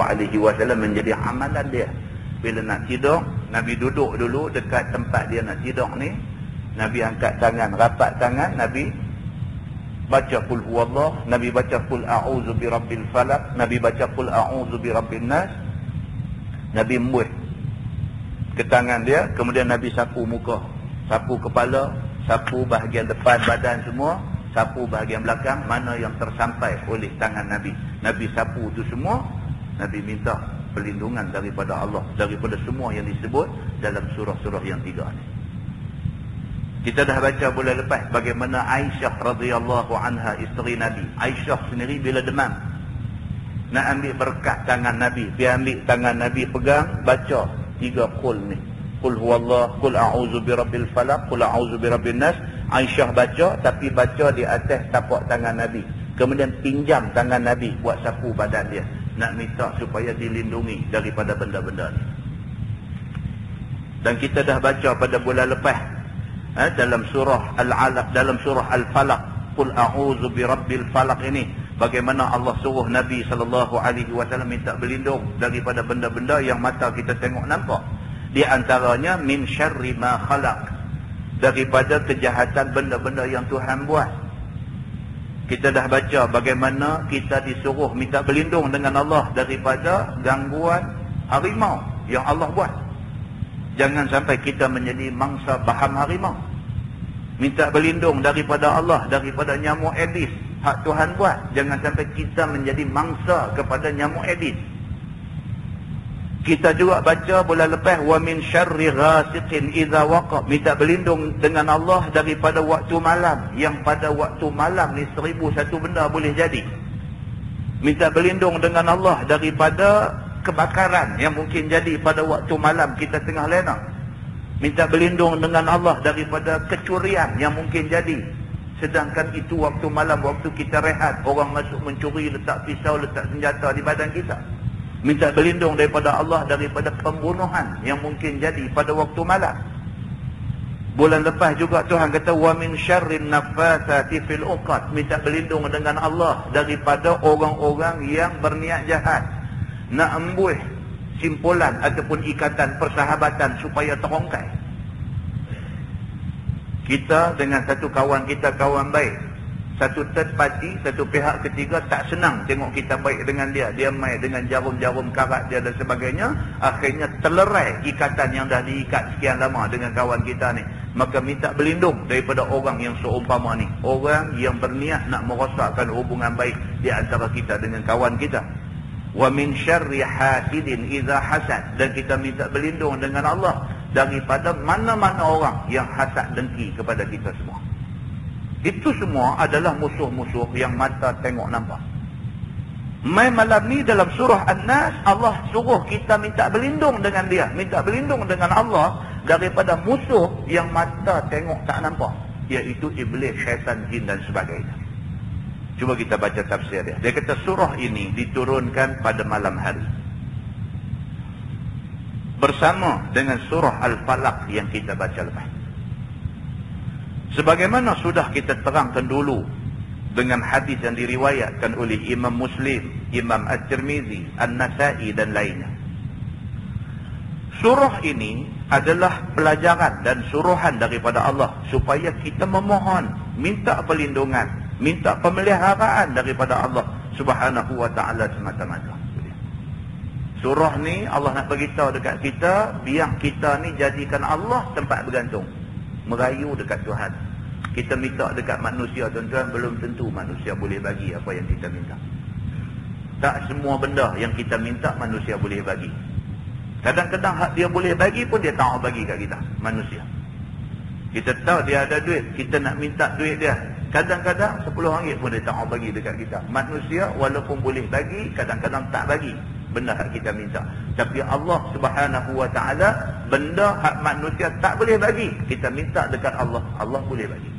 A: menjadi amalan dia. Bila nak tidur, Nabi duduk dulu dekat tempat dia nak tidur ni. Nabi angkat tangan, rapat tangan, Nabi baca qul huwallah, Nabi baca qul a'udzu birabbil falaq, Nabi baca qul a'udzu birabbin nas. Nabi embuih ke tangan dia, kemudian Nabi sapu muka, sapu kepala, sapu bahagian depan badan semua, sapu bahagian belakang mana yang tersampai oleh tangan Nabi. Nabi sapu itu semua. Nabi minta perlindungan daripada Allah, daripada semua yang disebut dalam surah-surah yang 3 ni. Kita dah baca bulan lepas bagaimana Aisyah radhiyallahu anha, isteri Nabi. Aisyah sendiri bila demam, nak ambil berkat tangan Nabi, dia ambil tangan Nabi, pegang, baca 3 qul ni. Qul huwallah, qul a'udzu birabbil falaq, qul a'udzu birabbin nas. Aisyah baca, tapi baca di atas tapak tangan Nabi. Kemudian pinjam tangan Nabi buat sapu badan dia, nak minta supaya dilindungi daripada benda-benda ni. Dan kita dah baca pada bulan lepas dalam surah Al-Alaq, dalam surah Al-Falaq, qul a'udzu birabbil falaq ini, bagaimana Allah suruh Nabi SAW minta berlindung daripada benda-benda yang mata kita tengok nampak. Di antaranya min syarri ma khalaq, daripada kejahatan benda-benda yang Tuhan buat. Kita dah baca bagaimana kita disuruh minta berlindung dengan Allah daripada gangguan harimau yang Allah buat. Jangan sampai kita menjadi mangsa baham harimau. Minta berlindung daripada Allah daripada nyamuk Aedes hak Tuhan buat. Jangan sampai kita menjadi mangsa kepada nyamuk Aedes. Kita juga baca bulan lepas wa min syarri ghasiqin idza waqab, minta berlindung dengan Allah daripada waktu malam, yang pada waktu malam ni 1001 benda boleh jadi. Minta berlindung dengan Allah daripada kebakaran yang mungkin jadi pada waktu malam kita tengah lena. Minta berlindung dengan Allah daripada kecurian yang mungkin jadi, sedangkan itu waktu malam, waktu kita rehat, orang masuk mencuri, letak pisau, letak senjata di badan kita. Minta berlindung daripada Allah daripada pembunuhan yang mungkin jadi pada waktu malam. Bulan lepas juga Tuhan kata wa min syarrin naffatsati fil 'uqad, minta berlindung dengan Allah daripada orang-orang yang berniat jahat, nak embuih simpulan ataupun ikatan persahabatan supaya terongkai. Kita dengan satu kawan kita, kawan baik, satu third party, satu pihak ketiga tak senang tengok kita baik dengan dia. Dia main dengan jarum-jarum karat dia dan sebagainya. Akhirnya terlerai ikatan yang dah diikat sekian lama dengan kawan kita ni. Maka minta berlindung daripada orang yang seumpama ni. Orang yang berniat nak merosakkan hubungan baik di antara kita dengan kawan kita. Wa min syarri hasidin idza hasad. Dan kita minta berlindung dengan Allah daripada mana-mana orang yang hasad dengki kepada kita semua. Itu semua adalah musuh-musuh yang mata tengok nampak. Mai malam ni dalam surah An-Nas, Allah suruh kita minta berlindung dengan dia. Minta berlindung dengan Allah daripada musuh yang mata tengok tak nampak. Iaitu iblis, syaitan, jin dan sebagainya. Cuba kita baca tafsir dia. Dia kata surah ini diturunkan pada malam hari. Bersama dengan surah Al-Falaq yang kita baca lepas. Sebagaimana sudah kita terangkan dulu dengan hadis yang diriwayatkan oleh Imam Muslim, Imam At-Tirmizi, An-Nasai dan lainnya. Surah ini adalah pelajaran dan suruhan daripada Allah supaya kita memohon, minta perlindungan, minta pemeliharaan daripada Allah Subhanahu wa taala semata-mata. Surah ni Allah nak beritahu dekat kita, biar kita ni jadikan Allah tempat bergantung. Merayu dekat Tuhan. Kita minta dekat manusia, tuan-tuan, belum tentu manusia boleh bagi apa yang kita minta. Tak semua benda yang kita minta manusia boleh bagi. Kadang-kadang hak dia boleh bagi pun dia tak bagi kat kita, manusia. Kita tahu dia ada duit, kita nak minta duit dia. Kadang-kadang RM10 pun dia tak bagi dekat kita. Manusia walaupun boleh bagi, kadang-kadang tak bagi benda hak kita minta. Tapi Allah Subhanahu wa taala, benda hak manusia tak boleh bagi, kita minta dekat Allah, Allah boleh bagi.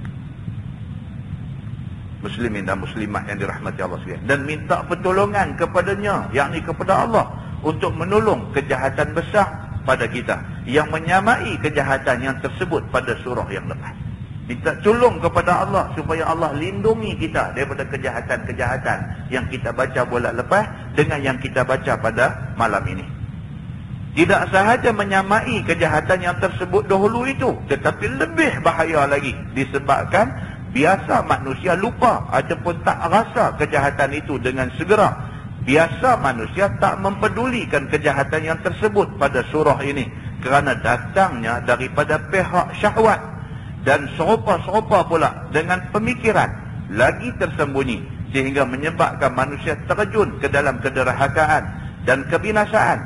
A: Muslimin dan muslimat yang dirahmati Allah sekalian, dan minta pertolongan kepadanya, yakni kepada Allah, untuk menolong kejahatan besar pada kita yang menyamai kejahatan yang tersebut pada surah yang lepas. Minta tolong kepada Allah supaya Allah lindungi kita daripada kejahatan-kejahatan yang kita baca bulan lepas dengan yang kita baca pada malam ini. Tidak sahaja menyamai kejahatan yang tersebut dahulu itu, tetapi lebih bahaya lagi disebabkan biasa manusia lupa ataupun tak rasa kejahatan itu dengan segera. Biasa manusia tak mempedulikan kejahatan yang tersebut pada surah ini kerana datangnya daripada pihak syahwat. Dan serupa-serupa pula dengan pemikiran lagi tersembunyi sehingga menyebabkan manusia terjun ke dalam kederhakaan dan kebinasaan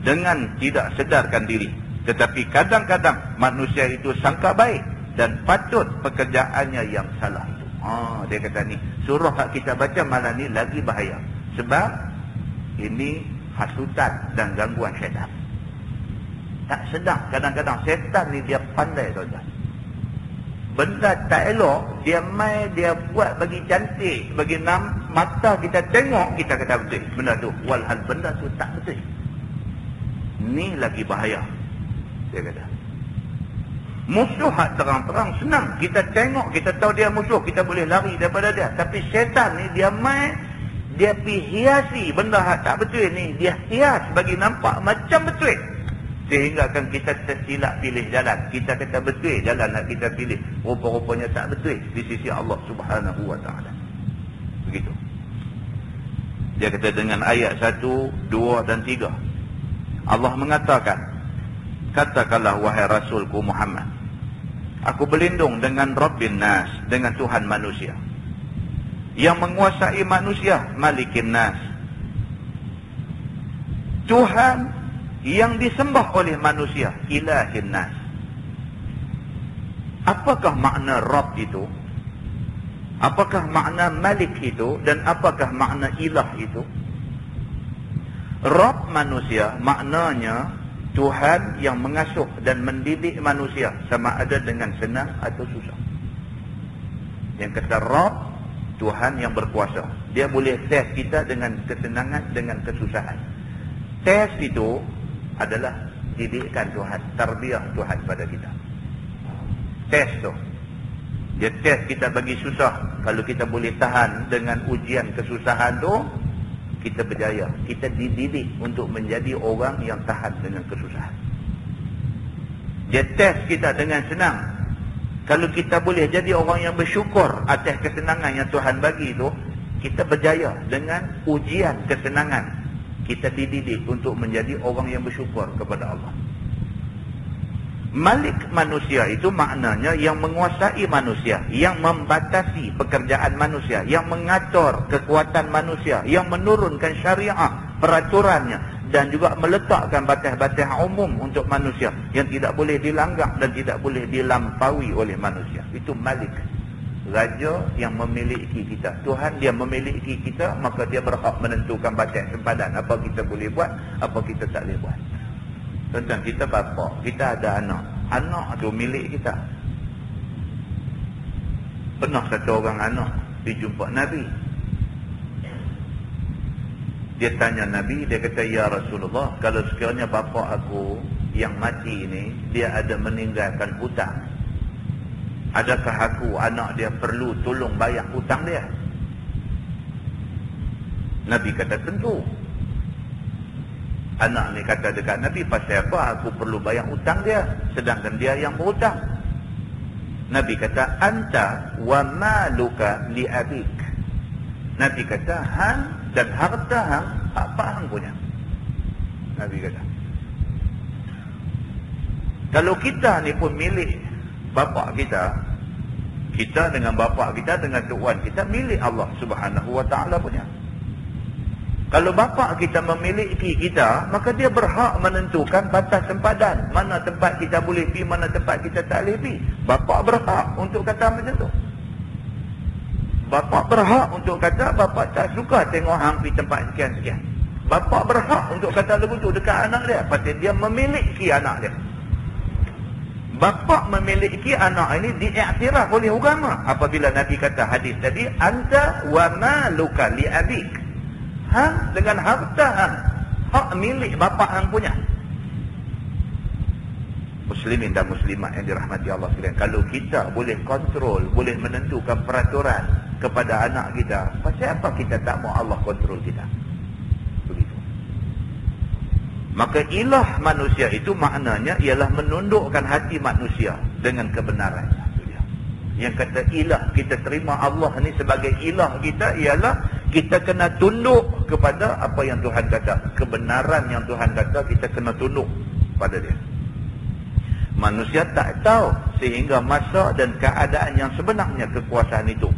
A: dengan tidak sedarkan diri. Tetapi kadang-kadang manusia itu sangka baik dan patut pekerjaannya yang salah itu. Dia kata ni, surah yang kita baca malam ni lagi bahaya. Sebab ini hasutan dan gangguan syaitan. Tak sedar, kadang-kadang syaitan ni dia pandai, tuan-tuan. Benda tak elok, dia main, dia buat bagi cantik, bagi mata kita tengok, kita kata betul benda tu. Walhal benda tu tak betul. Ni lagi bahaya, dia kata. Musuh hak terang-terang senang. Kita tengok, kita tahu dia musuh, kita boleh lari daripada dia. Tapi syaitan ni dia main, dia pergi hiasi benda hak tak betul ni. Dia hias bagi nampak macam betul. Sehingga kan kita tersilap pilih jalan. Kita kata betul jalan nak kita pilih, rupa-rupanya tak betul di sisi Allah Subhanahu wa taala. Begitu. Dia kata dengan ayat 1, 2 dan 3. Allah mengatakan, katakanlah wahai Rasulku Muhammad, aku berlindung dengan Rabbin Nas, dengan Tuhan manusia, yang menguasai manusia, Malikin Nas, Tuhan yang disembah oleh manusia, Ilahin Nas. Apakah makna Rabb itu? Apakah makna Malik itu? Dan apakah makna Ilah itu? Rabb manusia maknanya Tuhan yang mengasuh dan mendidik manusia, sama ada dengan senang atau susah. Yang kata Rabb, Tuhan yang berkuasa. Dia boleh test kita dengan kesenangan, dengan kesusahan. Test itu adalah didikan Tuhan, tarbiyah Tuhan pada kita. Test tu, dia test kita bagi susah. Kalau kita boleh tahan dengan ujian kesusahan tu, kita berjaya. Kita dididik untuk menjadi orang yang tahan dengan kesusahan. Dia test kita dengan senang. Kalau kita boleh jadi orang yang bersyukur atas kesenangan yang Tuhan bagi itu, kita berjaya dengan ujian kesenangan. Kita dididik untuk menjadi orang yang bersyukur kepada Allah. Malik manusia itu maknanya yang menguasai manusia, yang membatasi pekerjaan manusia, yang mengatur kekuatan manusia, yang menurunkan syariah, peraturannya, dan juga meletakkan batas-batas umum untuk manusia yang tidak boleh dilanggar dan tidak boleh dilampaui oleh manusia. Itu Malik. Raja yang memiliki kita. Tuhan dia memiliki kita, maka dia berhak menentukan batas sempadan. Apa kita boleh buat, apa kita tak boleh buat. Tentang kita bapa, kita ada anak. Anak tu milik kita. Pernah satu orang anak dijumpa Nabi. Dia tanya Nabi, dia kata, ya Rasulullah, kalau sekiranya bapa aku yang mati ini, dia ada meninggalkan hutang, adakah aku, anak dia, perlu tolong bayar hutang dia? Nabi kata, tentu. Anak ni kata dekat Nabi, pasal apa aku perlu bayar hutang dia, sedangkan dia yang berhutang? Nabi kata, anta wa maluka li abik. Nabi kata, hang dan harta hang, apa hang punya? Nabi kata, kalau kita ni pun milik bapa kita, kita dengan bapa kita, dengan Tuhan kita, milik Allah Subhanahu wa ta'ala punya. Kalau bapa kita memiliki kita, maka dia berhak menentukan batas sempadan. Mana tempat kita boleh pergi, mana tempat kita tak boleh pergi. Bapa berhak untuk kata macam tu. Bapa berhak untuk kata, bapa tak suka tengok hang pergi tempat sekian-sekian. Bapa berhak untuk kata begitu dekat anak dia, pasal dia memiliki anak dia. Bapa memiliki anak ini diiktiraf oleh agama. Apabila Nabi kata hadis tadi, anta wa maluka li abik. Hang dengan harta hang, hak milik bapa hang punya. Muslimin dan muslimat yang dirahmati Allah sekalian, kalau kita boleh kontrol, boleh menentukan peraturan kepada anak kita, pasal apa kita tak mau Allah kontrol kita? Begitu. Maka ilah manusia itu maknanya ialah menundukkan hati manusia dengan kebenaran. Yang kata ilah, kita terima Allah ni sebagai ilah kita, ialah kita kena tunduk kepada apa yang Tuhan kata. Kebenaran yang Tuhan kata, kita kena tunduk pada dia. Manusia tak tahu sehingga masa dan keadaan yang sebenarnya kekuasaan itu.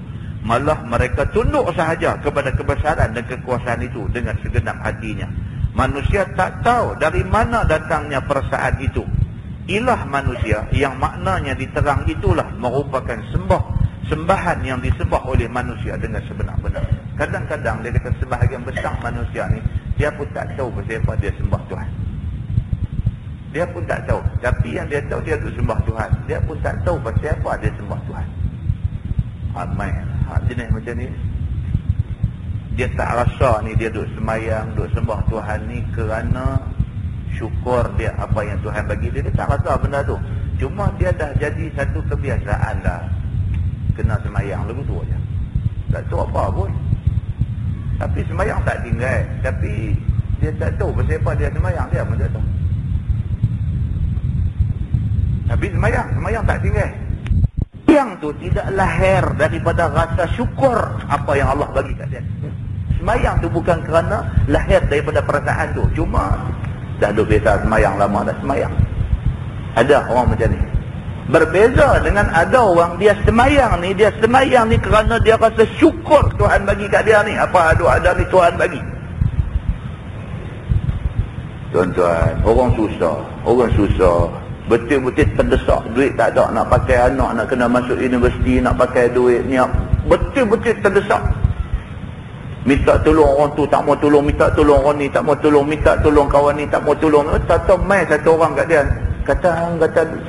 A: Malah mereka tunduk sahaja kepada kebesaran dan kekuasaan itu dengan segenap hatinya. Manusia tak tahu dari mana datangnya perasaan itu. Ilah manusia yang maknanya diterang itulah merupakan sembahan yang disembah oleh manusia dengan sebenar-benar. Kadang-kadang dia kata sebahagian besar manusia ni, dia pun tak tahu pasal apa dia sembah Tuhan. Dia pun tak tahu. Tapi yang dia tahu, dia duk sembah Tuhan. Dia pun tak tahu pasal apa dia sembah Tuhan. Ramai jenis macam ni. Dia tak rasa ni dia duk semayang, duk sembah Tuhan ni kerana syukur dia apa yang Tuhan bagi dia. Dia tak rasa benda tu. Cuma dia dah jadi satu kebiasaan dah. Kena semayang lagu tu aja. Tak tahu apa pun. Tapi semayang tak tinggal. Tapi dia tak tahu pasal apa dia semayang. Dia pun tak tahu. Tapi semayang tak tinggal. Yang tu tidak lahir daripada rasa syukur apa yang Allah bagi kat dia. Semayang tu bukan kerana lahir daripada perasaan tu. Cuma dah duk biasa semayang lama dah semayang. Ada orang macam ni. Berbeza dengan ada orang dia semayang ni kerana dia rasa syukur Tuhan bagi kat dia ni. Apa ada ni Tuhan bagi. Tuan-tuan, orang susah. Betul-betul terdesak, duit tak ada, nak pakai anak, nak kena masuk universiti, nak pakai duit ni, betul-betul terdesak. Minta tolong orang tu, tak mau tolong, minta tolong orang ni, tak mau tolong, minta tolong kawan ni, tak mau tolong. Tak mai satu orang kat dia, kata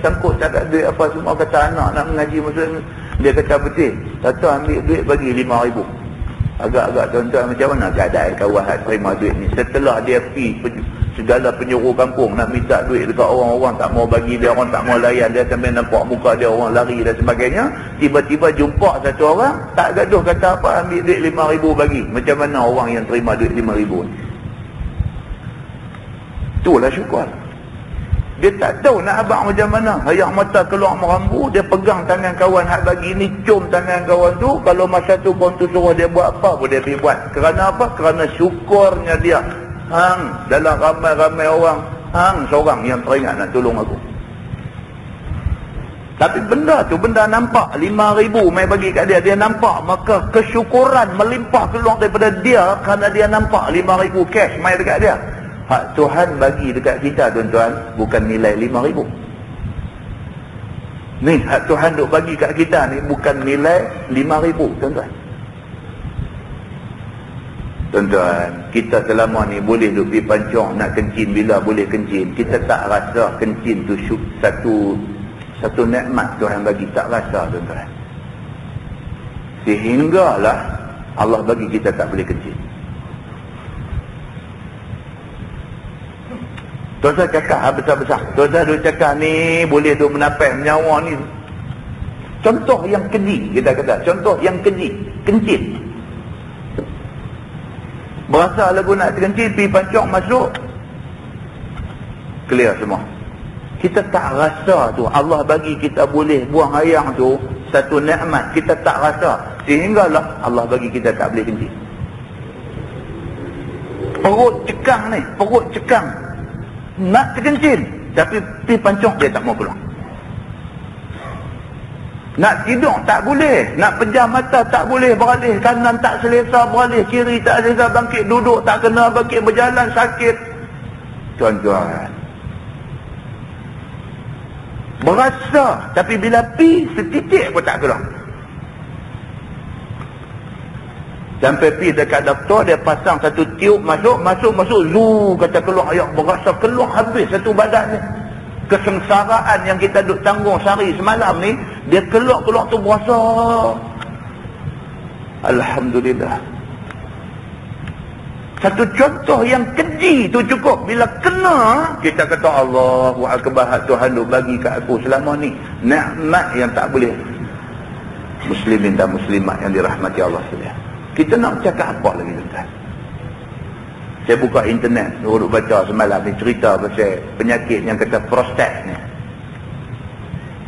A: sangkut tak ada duit apa semua, kata anak nak mengaji masuk. Dia kata betul, tak ambil duit bagi 5,000. Agak-agak tuan-tuan macam mana keadaan kawan terima duit ni. Setelah dia pergi segala penjuru kampung nak minta duit dekat orang-orang, tak mau bagi dia, orang tak mau layan dia, sampai nampak muka dia orang lari dan sebagainya. Tiba-tiba jumpa satu orang tak gaduh kata apa, ambil duit 5,000 bagi. Macam mana orang yang terima duit 5,000 ni? Itulah syukur. Dia tak tahu nak abang macam mana. Ayak mata keluar merambu, dia pegang tangan kawan hak bagi ni, cium tangan kawan tu. Kalau masa tu kawan tu suruh dia buat apa pun dia pergi buat. Kerana apa? Kerana syukurnya dia. Hang, dalam ramai-ramai orang, hang seorang yang teringat nak tolong aku. Tapi benda tu, benda nampak 5,000 mai bagi kat dia, dia nampak, maka kesyukuran melimpah keluar daripada dia kerana dia nampak 5,000 cash mai dekat dia. Hak Tuhan bagi dekat kita, tuan-tuan, bukan nilai 5,000. Ni hak Tuhan duk bagi kat kita ni bukan nilai 5,000, tuan-tuan. Tuan-tuan, kita selama ni boleh duk pergi pancong nak kencing bila boleh kencing. Kita tak rasa kencing tu satu nikmat Tuhan bagi, tak rasa, tuan-tuan. Sehinggalah Allah bagi kita tak boleh kencing. Tuan-tuan cakap besar-besar. Tuan-tuan duk cakap ni boleh duk menapai menyawa ni. Contoh yang keji, kita kata. Contoh yang keji, kencing. Berasa lagu nak kencing, pergi pancong masuk, clear semua. Kita tak rasa tu. Allah bagi kita boleh buang air tu satu nikmat. Kita tak rasa. Sehinggalah Allah bagi kita tak boleh kencing. Perut cekang ni. Perut cekang. Nak terkencing. Tapi pergi pancong dia tak mau keluar. Nak tidur tak boleh. Nak pejam mata tak boleh. Beralih kanan tak selesa. Beralih kiri tak selesa. Bangkit duduk tak kena. Bangkit berjalan sakit. Tuan-tuan, berasa, tapi bila pi setitik pun tak keluar. Sampai pi dekat doktor, dia pasang satu tiup, masuk, zu, kata keluar air, berasa keluar habis satu badan ni. Kesengsaraan yang kita duk tanggung sehari semalam ni, dia keluar tu berasa. Alhamdulillah. Satu contoh yang keji tu cukup. Bila kena, kita kata Allahu Akbar, Tuhan lu bagi kat aku selama ni nikmat yang tak boleh. Muslimin dan muslimat yang dirahmati Allah sekalian. Kita nak cakap apa lagi, tuan? Saya buka internet, duduk baca semalam ni cerita pasal penyakit yang kata prostat ni.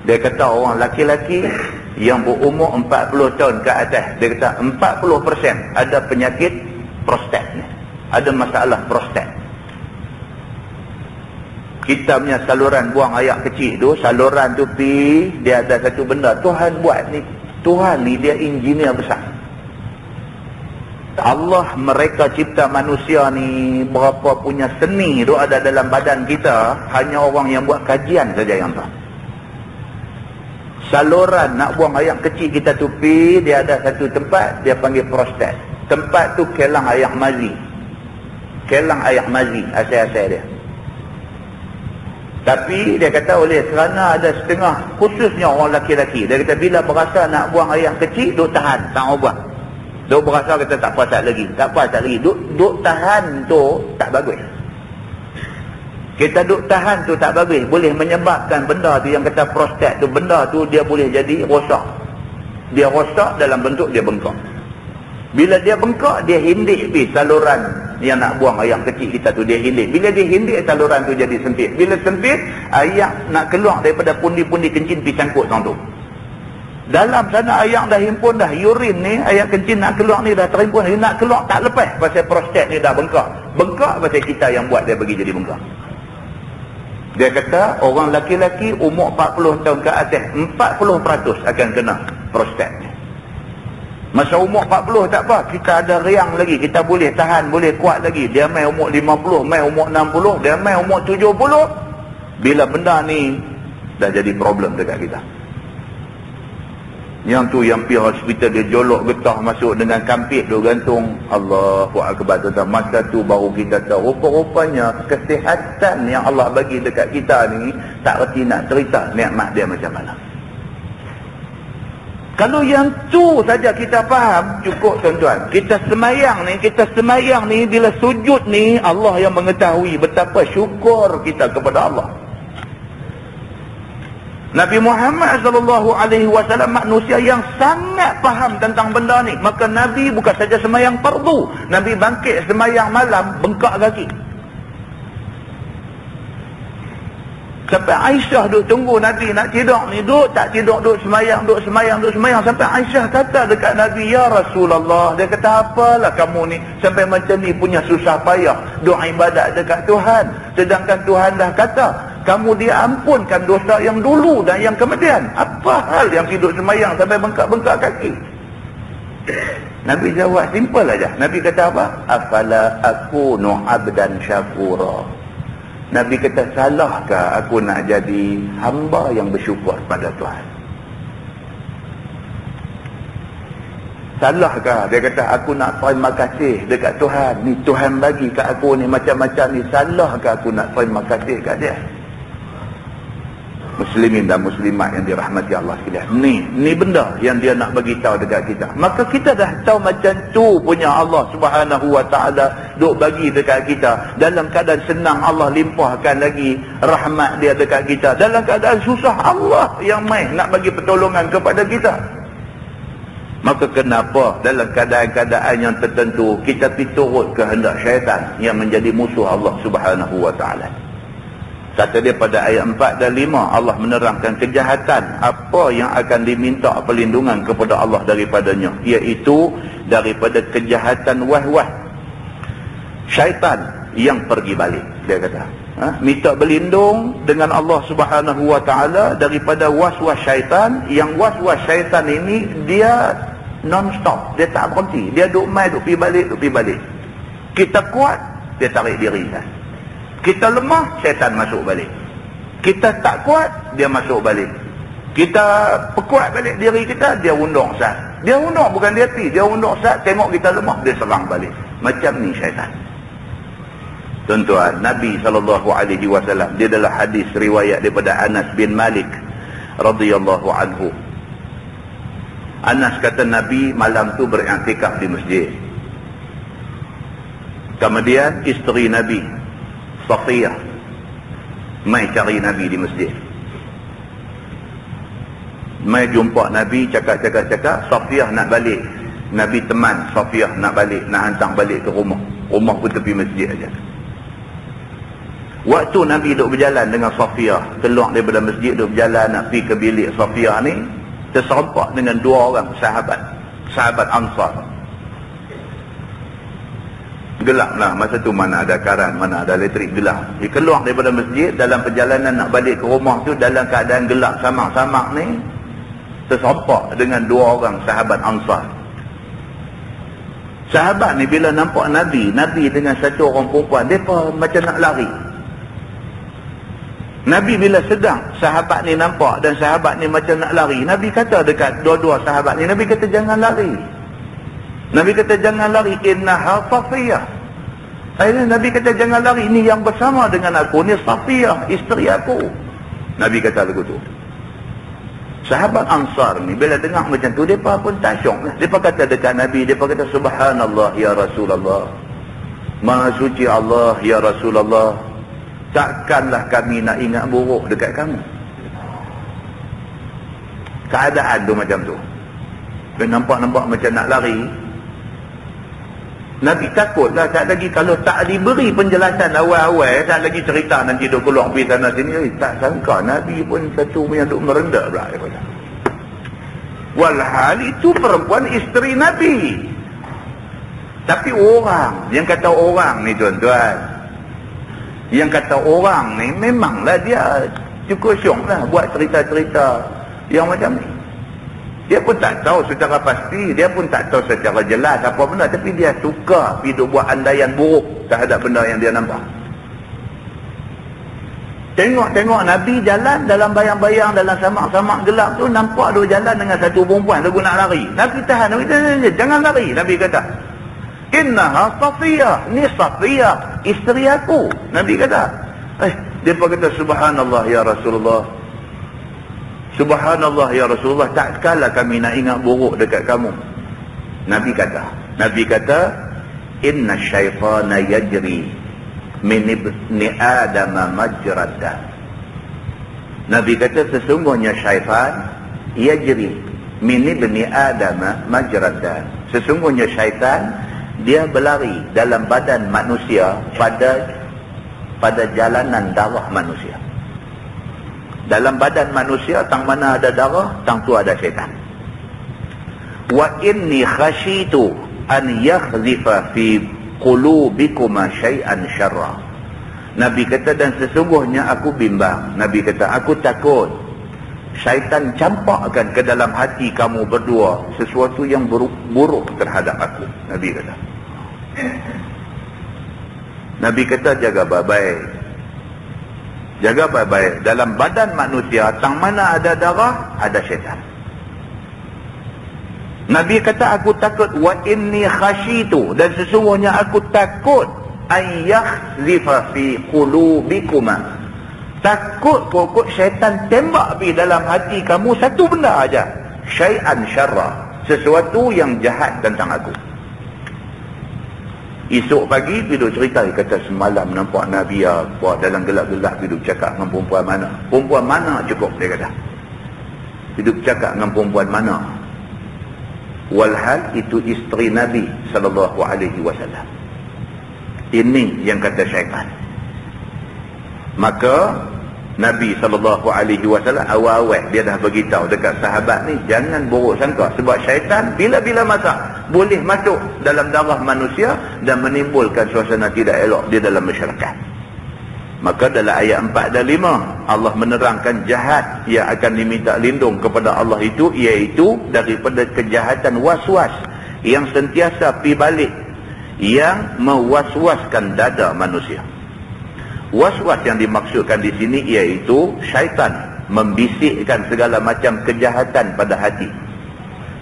A: Dia kata orang laki-laki yang berumur 40 tahun ke atas, dia kata 40% ada penyakit prostat ni. Ada masalah prostat. Kita punya saluran buang air kecil tu, saluran tu dia ada satu benda Tuhan buat ni. Tuhan ni dia engineer besar. Allah mereka cipta manusia ni, berapa punya seni tu ada dalam badan kita, hanya orang yang buat kajian saja yang tahu. Saluran nak buang air kecil kita tu dia ada satu tempat dia panggil prostat. Tempat tu kelang air mazi. Kelang air mazi asal-asal dia. Tapi dia kata oleh kerana ada setengah, khususnya orang laki-laki, dia kata bila berasa nak buang air kecil, duk tahan, tak mau buang. Duk berasa kata tak puasat lagi, duk tahan tu tak bagus. Kita duk tahan tu tak bagus, boleh menyebabkan benda tu yang kata prostat tu, benda tu dia boleh jadi rosak. Dia rosak dalam bentuk dia bengkak. Bila dia bengkak, dia hindik saluran yang nak buang air kecil kita tu, dia hindik. Bila dia hindik, saluran tu jadi sempit. Bila sempit, air nak keluar daripada pundi-pundi kencing pergi sangkut tu. Dalam sana air dah himpun dah, urin ni, air kencing nak keluar ni dah terhimpun, dia nak keluar tak lepas pasal prostat ni dah bengkak. Bengkak pasal kita yang buat dia bagi jadi bengkak. Dia kata orang laki-laki umur 40 tahun ke atas, 40% akan kena prostat ni. Masa umur 40 tak apa, kita ada riang lagi, kita boleh tahan, boleh kuat lagi. Dia main umur 50, main umur 60, dia main umur 70. Bila benda ni dah jadi problem dekat kita. Yang tu yang pergi hospital, dia jolok getah masuk dengan kampit tu gantung. Allahu Akbar. Masa tu baru kita tahu rupa-rupanya kesihatan yang Allah bagi dekat kita ni tak reti nak cerita nikmat dia macam mana. Kalau yang tu saja kita faham, cukup tuan-tuan. Kita semayang ni bila sujud ni, Allah yang mengetahui betapa syukur kita kepada Allah. Nabi Muhammad SAW manusia yang sangat faham tentang benda ni. Maka Nabi bukan saja semayang fardu, Nabi bangkit semayang malam bengkak kaki. Sampai Aisyah duk tunggu Nabi nak tidur ni, duk tak tidur, duk semayang. Sampai Aisyah kata dekat Nabi, ya Rasulullah, dia kata, apalah kamu ni sampai macam ni punya susah payah duk ibadat dekat Tuhan, sedangkan Tuhan dah kata kamu diampunkan dosa yang dulu dan yang kemudian. Apa hal yang hidup semayang sampai bengkak-bengkak kaki? Nabi jawab simple aja. Nabi kata apa? Afala akunu abdan syakura. Nabi kata, salahkah aku nak jadi hamba yang bersyukur pada Tuhan? Salahkah? Dia kata, aku nak terima kasih dekat Tuhan. Ni Tuhan bagi kat aku ni macam-macam ni. Salahkah aku nak terima kasih kat dia? Muslimin dan muslimat yang dirahmati Allah sekalian. Ni benda yang dia nak bagi tahu dekat kita. Maka kita dah tahu macam tu punya Allah Subhanahu wa taala duk bagi dekat kita. Dalam keadaan senang Allah limpahkan lagi rahmat dia dekat kita. Dalam keadaan susah Allah yang mai nak bagi pertolongan kepada kita. Maka kenapa dalam keadaan-keadaan yang tertentu kita pergi turut kehendak syaitan yang menjadi musuh Allah Subhanahu wa taala? Kata dia pada ayat 4 dan 5, Allah menerangkan kejahatan apa yang akan diminta perlindungan kepada Allah daripadanya, iaitu daripada kejahatan wah-wah syaitan yang pergi balik. Dia kata, minta berlindung dengan Allah Subhanahu wa taala daripada was-was syaitan, yang was-was syaitan ini dia non-stop, dia tak berhenti, dia duk mai duk pergi balik. Kita kuat, dia tarik diri kan. Kita lemah, syaitan masuk balik. Kita tak kuat, dia masuk balik. Kita perkuat balik diri kita, dia undur sat. Dia undur, bukan dia pi, dia undur sat, tengok kita lemah, dia serang balik. Macam ni syaitan. Tuan-tuan, Nabi SAW, dia adalah hadis riwayat daripada Anas bin Malik radhiyallahu anhu. Anas kata Nabi malam tu beriktikaf di masjid. Kemudian isteri Nabi Safiyah mai cari Nabi di masjid. Mai jumpa Nabi, cakap. Safiyah nak balik. Nabi teman Safiyah nak balik, nak hantar balik ke rumah. Rumah pun tepi masjid aja. Waktu Nabi duduk berjalan dengan Safiyah, keluar daripada masjid, duduk berjalan nak pergi ke bilik Safiyah ni, terserempak dengan dua orang sahabat Ansar. Gelap lah masa tu, mana ada karan, mana ada elektrik, gelap. Dia keluar daripada masjid, dalam perjalanan nak balik ke rumah tu, dalam keadaan gelap samak-samak ni, terserempak dengan dua orang sahabat Ansar. Sahabat ni bila nampak Nabi dengan satu orang perempuan, mereka macam nak lari. Nabi bila sedang sahabat ni nampak dan sahabat ni macam nak lari, Nabi kata dekat dua-dua sahabat ni, Nabi kata jangan lari. Nabi kata jangan lari, innaha Safiyah. Akhirnya Nabi kata jangan lari, ini yang bersama dengan aku, ni Safiyah, isteri aku. Nabi kata lagu tu. Sahabat Ansar ni bila dengar macam tu, mereka pun tak syok lah. Mereka kata dekat Nabi, mereka kata subhanallah ya Rasulullah, maha suci Allah ya Rasulullah, takkanlah kami nak ingat buruk dekat kamu. Keadaan tu macam tu. Dia nampak-nampak macam nak lari. Nabi takutlah, tak lagi kalau tak diberi penjelasan awal-awal, tak lagi cerita nanti duk keluar pergi sana sini. Tak sangka Nabi pun satu yang duk merendah pula. Walhal itu perempuan isteri Nabi. Tapi orang, yang kata orang ni tuan-tuan, yang kata orang ni memanglah dia cukup syok lah buat cerita-cerita yang macam ni. Dia pun tak tahu secara pasti, dia pun tak tahu secara jelas apa benda, tapi dia suka hidup buat andaian buruk terhadap benda yang dia nampak. Tengok Nabi jalan dalam bayang-bayang, dalam samak-samak gelap tu, nampak dia jalan dengan satu perempuan, dia nak lari. Nabi tahan, Nabi kata, jangan lari. Nabi kata, innaha Safiyah, ni Safiyah, isteri aku. Nabi kata, dia pun kata subhanallah ya Rasulullah, subhanallah ya Rasulullah, tak sekala kami nak ingat buruk dekat kamu. Nabi kata inna syaitana yajri min ibni Adam majrad dam. Nabi kata sesungguhnya syaitan yajri min ibni Adam majrad dam. Sesungguhnya syaitan dia berlari dalam badan manusia pada jalanan darah manusia. Dalam badan manusia, tang mana ada darah, tang tu ada syaitan. Wa inni khashitu an yakhzifa fi qulubikuma syai'an syarra. Nabi kata, dan sesungguhnya aku bimbang. Nabi kata, aku takut syaitan campakkan ke dalam hati kamu berdua sesuatu yang buruk terhadap aku. Nabi kata. Nabi kata, jaga baik-baik. Jaga baik-baik. Dalam badan manusia, tang mana ada darah, ada syaitan. Nabi kata, aku takut, wa inni khashitu, dan sesungguhnya aku takut, ayyakhzifa fi qulubikuma. Takut pokok syaitan tembak pergi dalam hati kamu satu benda aja, syai'an syarra, sesuatu yang jahat tentang aku. Esok pagi duduk cerita, dia kata semalam nampak Nabi buat dalam gelap-gelap duduk cakap dengan perempuan mana. Perempuan mana cukup, dia kata. Duduk cakap dengan perempuan mana. Walhal itu isteri Nabi SAW. Ini yang kata syaitan. Maka Nabi SAW awal-awal dia dah beritahu dekat sahabat ni, jangan buruk sangka, sebab syaitan bila-bila masa boleh masuk dalam darah manusia dan menimbulkan suasana tidak elok di dalam masyarakat. Maka dalam ayat 4 dan 5 Allah menerangkan jahat yang akan diminta lindung kepada Allah itu, iaitu daripada kejahatan waswas yang sentiasa pi balik, yang mewaswaskan dada manusia. Was-was yang dimaksudkan di sini iaitu syaitan membisikkan segala macam kejahatan pada hati.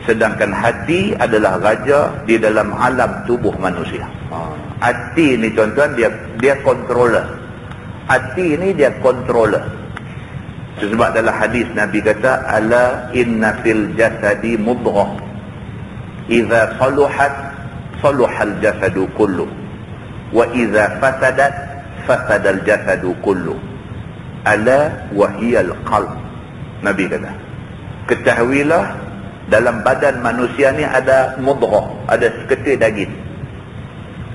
A: Sedangkan hati adalah raja di dalam alam tubuh manusia. Hati ni tuan-tuan, dia controller. Hati ni dia controller. Sebab dalam hadis Nabi kata, ala inna fil jasadi mudghah, idza saluhat saluhal jasadu kullu, wa idza fasadat fasadal jasadu kullu, ala wahiyal qalb. Nabi kata, ketahuilah dalam badan manusia ni ada mudghah, ada seketul daging.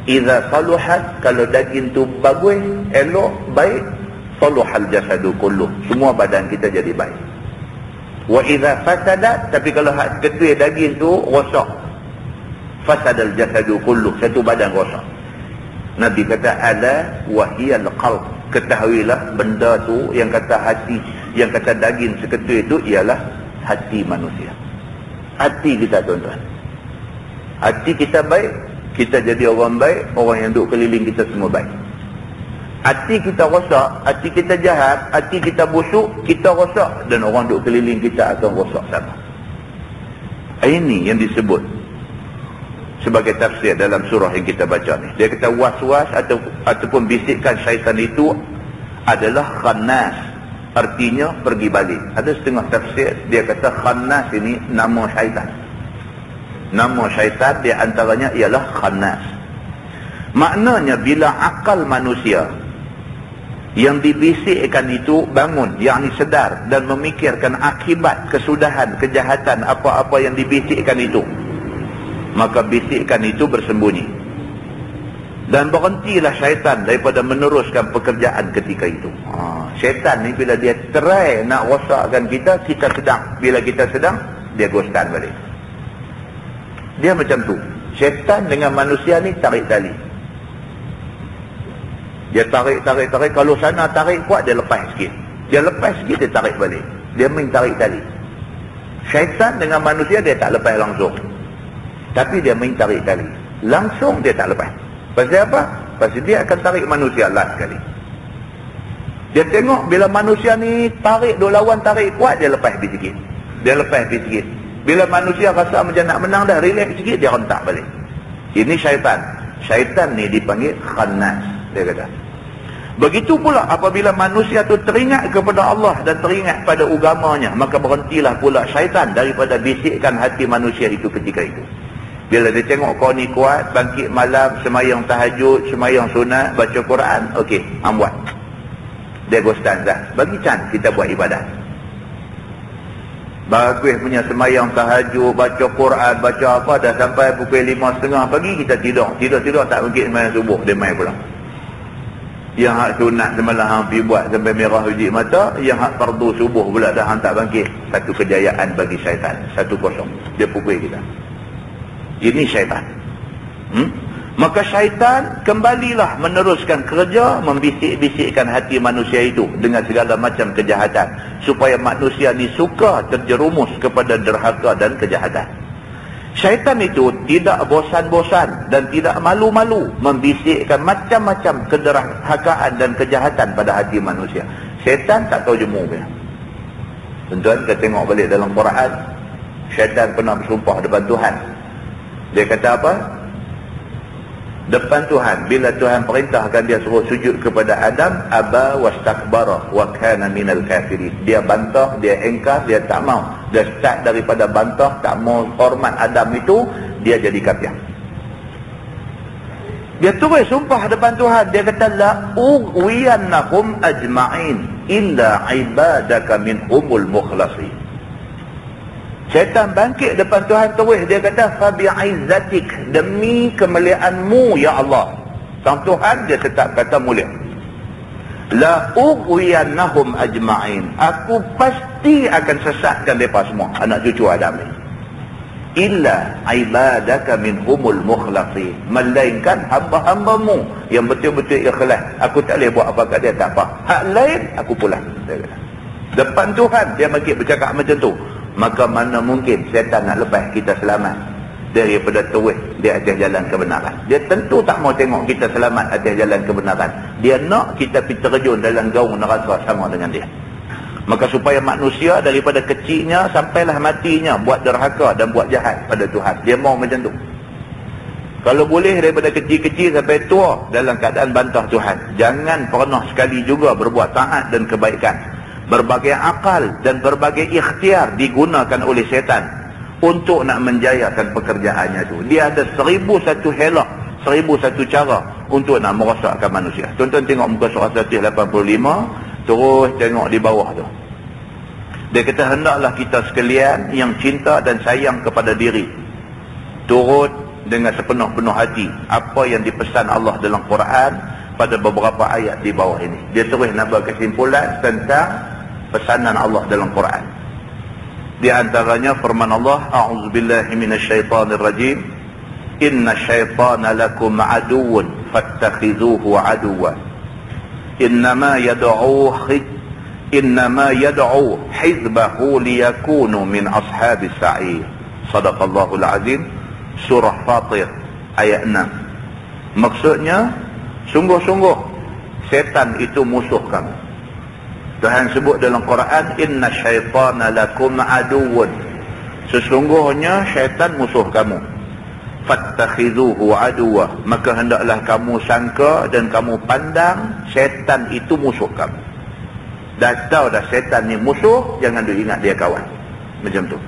A: Idza saluhat, kalau daging tu bagus, elok, baik, saluhal jasadu kullu, semua badan kita jadi baik. Wa idza fasadat, tapi kalau seketul daging tu rosak, fasadal jasadu kullu, satu badan rosak. Nabi kata, ala wahiyal qalb, ketahuilah benda tu yang kata hati, yang kata daging seketul itu ialah hati manusia. Hati kita tuan-tuan, hati kita baik, kita jadi orang baik, orang yang duduk keliling kita semua baik. Hati kita rosak, hati kita jahat, hati kita busuk, kita rosak, dan orang duduk keliling kita akan rosak sama. Ini yang disebut sebagai tafsir dalam surah yang kita baca ni. Dia kata was-was ataupun bisikan syaitan itu adalah khannas, artinya pergi balik. Ada setengah tafsir dia kata khannas ini nama syaitan. Nama syaitan di antaranya ialah khannas. Maknanya bila akal manusia yang dibisikkan itu bangun, yakni sedar dan memikirkan akibat kesudahan kejahatan apa-apa yang dibisikkan itu, maka bisikan itu bersembunyi. Dan berhentilah syaitan daripada meneruskan pekerjaan ketika itu. Syaitan ni bila dia try nak rosakkan kita, kita sedang. Bila kita sedang, dia ghostan balik. Dia macam tu. Syaitan dengan manusia ni tarik tali. Dia tarik. Kalau sana tarik kuat, dia lepas sikit. Dia lepas sikit, dia tarik balik. Dia main tarik tali. Syaitan dengan manusia dia tak lepas langsung, tapi dia main tarik tali. Langsung dia tak lepas. Pasal apa? Pasal dia akan tarik manusia last sekali. Dia tengok bila manusia ni tarik, dua lawan tarik kuat, dia lepas sikit. Dia lepas sikit. Bila manusia rasa macam nak menang dah, relax sikit, dia rentak balik. Ini syaitan. Syaitan ni dipanggil khannas, dia kata. Begitu pula apabila manusia tu teringat kepada Allah dan teringat pada agamanya, maka berhentilah pula syaitan daripada bisikkan hati manusia itu ketika itu. Bila dia tengok kau ni kuat, bangkit malam, semayang tahajud, semayang sunat, baca Quran, okey, buat. Dia ghostan dah. Bagi can kita buat ibadat. Bagus punya semayang tahajud, baca Quran, baca apa, dah sampai pukul 5.30 pagi kita tidur. Tidur tak bangkit semayang subuh, dia main pula. Yang hak sunat semalam hang pergi buat sampai merah biji mata, yang hak fardu subuh pula dah hang tak bangkit. Satu kejayaan bagi syaitan. 1-0. Dia pukul kita. Ini syaitan. Maka syaitan kembalilah meneruskan kerja membisik-bisikkan hati manusia itu dengan segala macam kejahatan supaya manusia ni suka terjerumus kepada derhaka dan kejahatan. Syaitan itu tidak bosan-bosan dan tidak malu-malu membisikkan macam-macam kederhakaan dan kejahatan pada hati manusia. Syaitan tak tahu jemu dia. Tuan-tuan, kita tengok balik dalam Quran, syaitan pernah bersumpah depan Tuhan. Dia kata apa? Depan Tuhan, bila Tuhan perintahkan dia suruh sujud kepada Adam, aba wastakbara wa kana minal kafirin. Dia bantah, dia engkar, dia tak mau. Dia start daripada bantah, tak mau hormat Adam itu, dia jadi kafir. Dia terus sumpah depan Tuhan, dia kata la ughwiyannahum ajma'in illa ibadaka minhumul mukhlasin. Syaitan bangkit depan Tuhan terus, dia kata fabi'izzatik, demi kemuliaanmu ya Allah. Sang Tuhan dia tetap kata mulia. La ughwiyannahum ajma'in, aku pasti akan sesatkan mereka semua, anak cucu Adam ni. Illa ibadaka minhumul mukhlasin, melainkan hamba-hambamu yang betul-betul ikhlas. Aku tak boleh buat apa kat dia, tak apa. Hak lain aku pulang. Depan Tuhan dia bangkit bercakap macam tu. Maka mana mungkin syaitan nak lepas kita selamat daripada terus di atas jalan kebenaran. Dia tentu tak mau tengok kita selamat atas jalan kebenaran. Dia nak kita pergi terjun dalam gaung neraka sama dengan dia. Maka supaya manusia daripada kecilnya sampailah matinya buat derhaka dan buat jahat pada Tuhan, dia mau macam tu. Kalau boleh daripada kecil-kecil sampai tua dalam keadaan bantah Tuhan. Jangan pernah sekali juga berbuat taat dan kebaikan. Berbagai akal dan berbagai ikhtiar digunakan oleh syaitan untuk nak menjayakan pekerjaannya tu. Dia ada 1001 helak, 1001 cara untuk nak merosakkan manusia. Tuan-tuan tengok muka surah 185, terus tengok di bawah tu. Dia kata hendaklah kita sekalian yang cinta dan sayang kepada diri turut dengan sepenuh-penuh hati apa yang dipesan Allah dalam Quran pada beberapa ayat di bawah ini. Dia terus nak buat kesimpulan tentang pesanan Allah dalam Quran. Di antaranya firman Allah, a'udzubillahi minasyaitonirrajim, innasyaitana lakum aduwwun fattakhidhuhu aduwwa innama yad'u hizbahu liyakunu min ashabis sa'ir. Sadaqallahul azim. Surah Fatir ayat 6. Maksudnya sungguh-sungguh setan itu musuh kamu. Tuhan sebut dalam Quran, inna syaitana lakum aduwwun, sesungguhnya syaitan musuh kamu. Fattakhidhuhu aduwwa, maka hendaklah kamu sangka dan kamu pandang syaitan itu musuh kamu. Dah tahu dah syaitan ni musuh, jangan duk ingat dia kawan. Macam tu.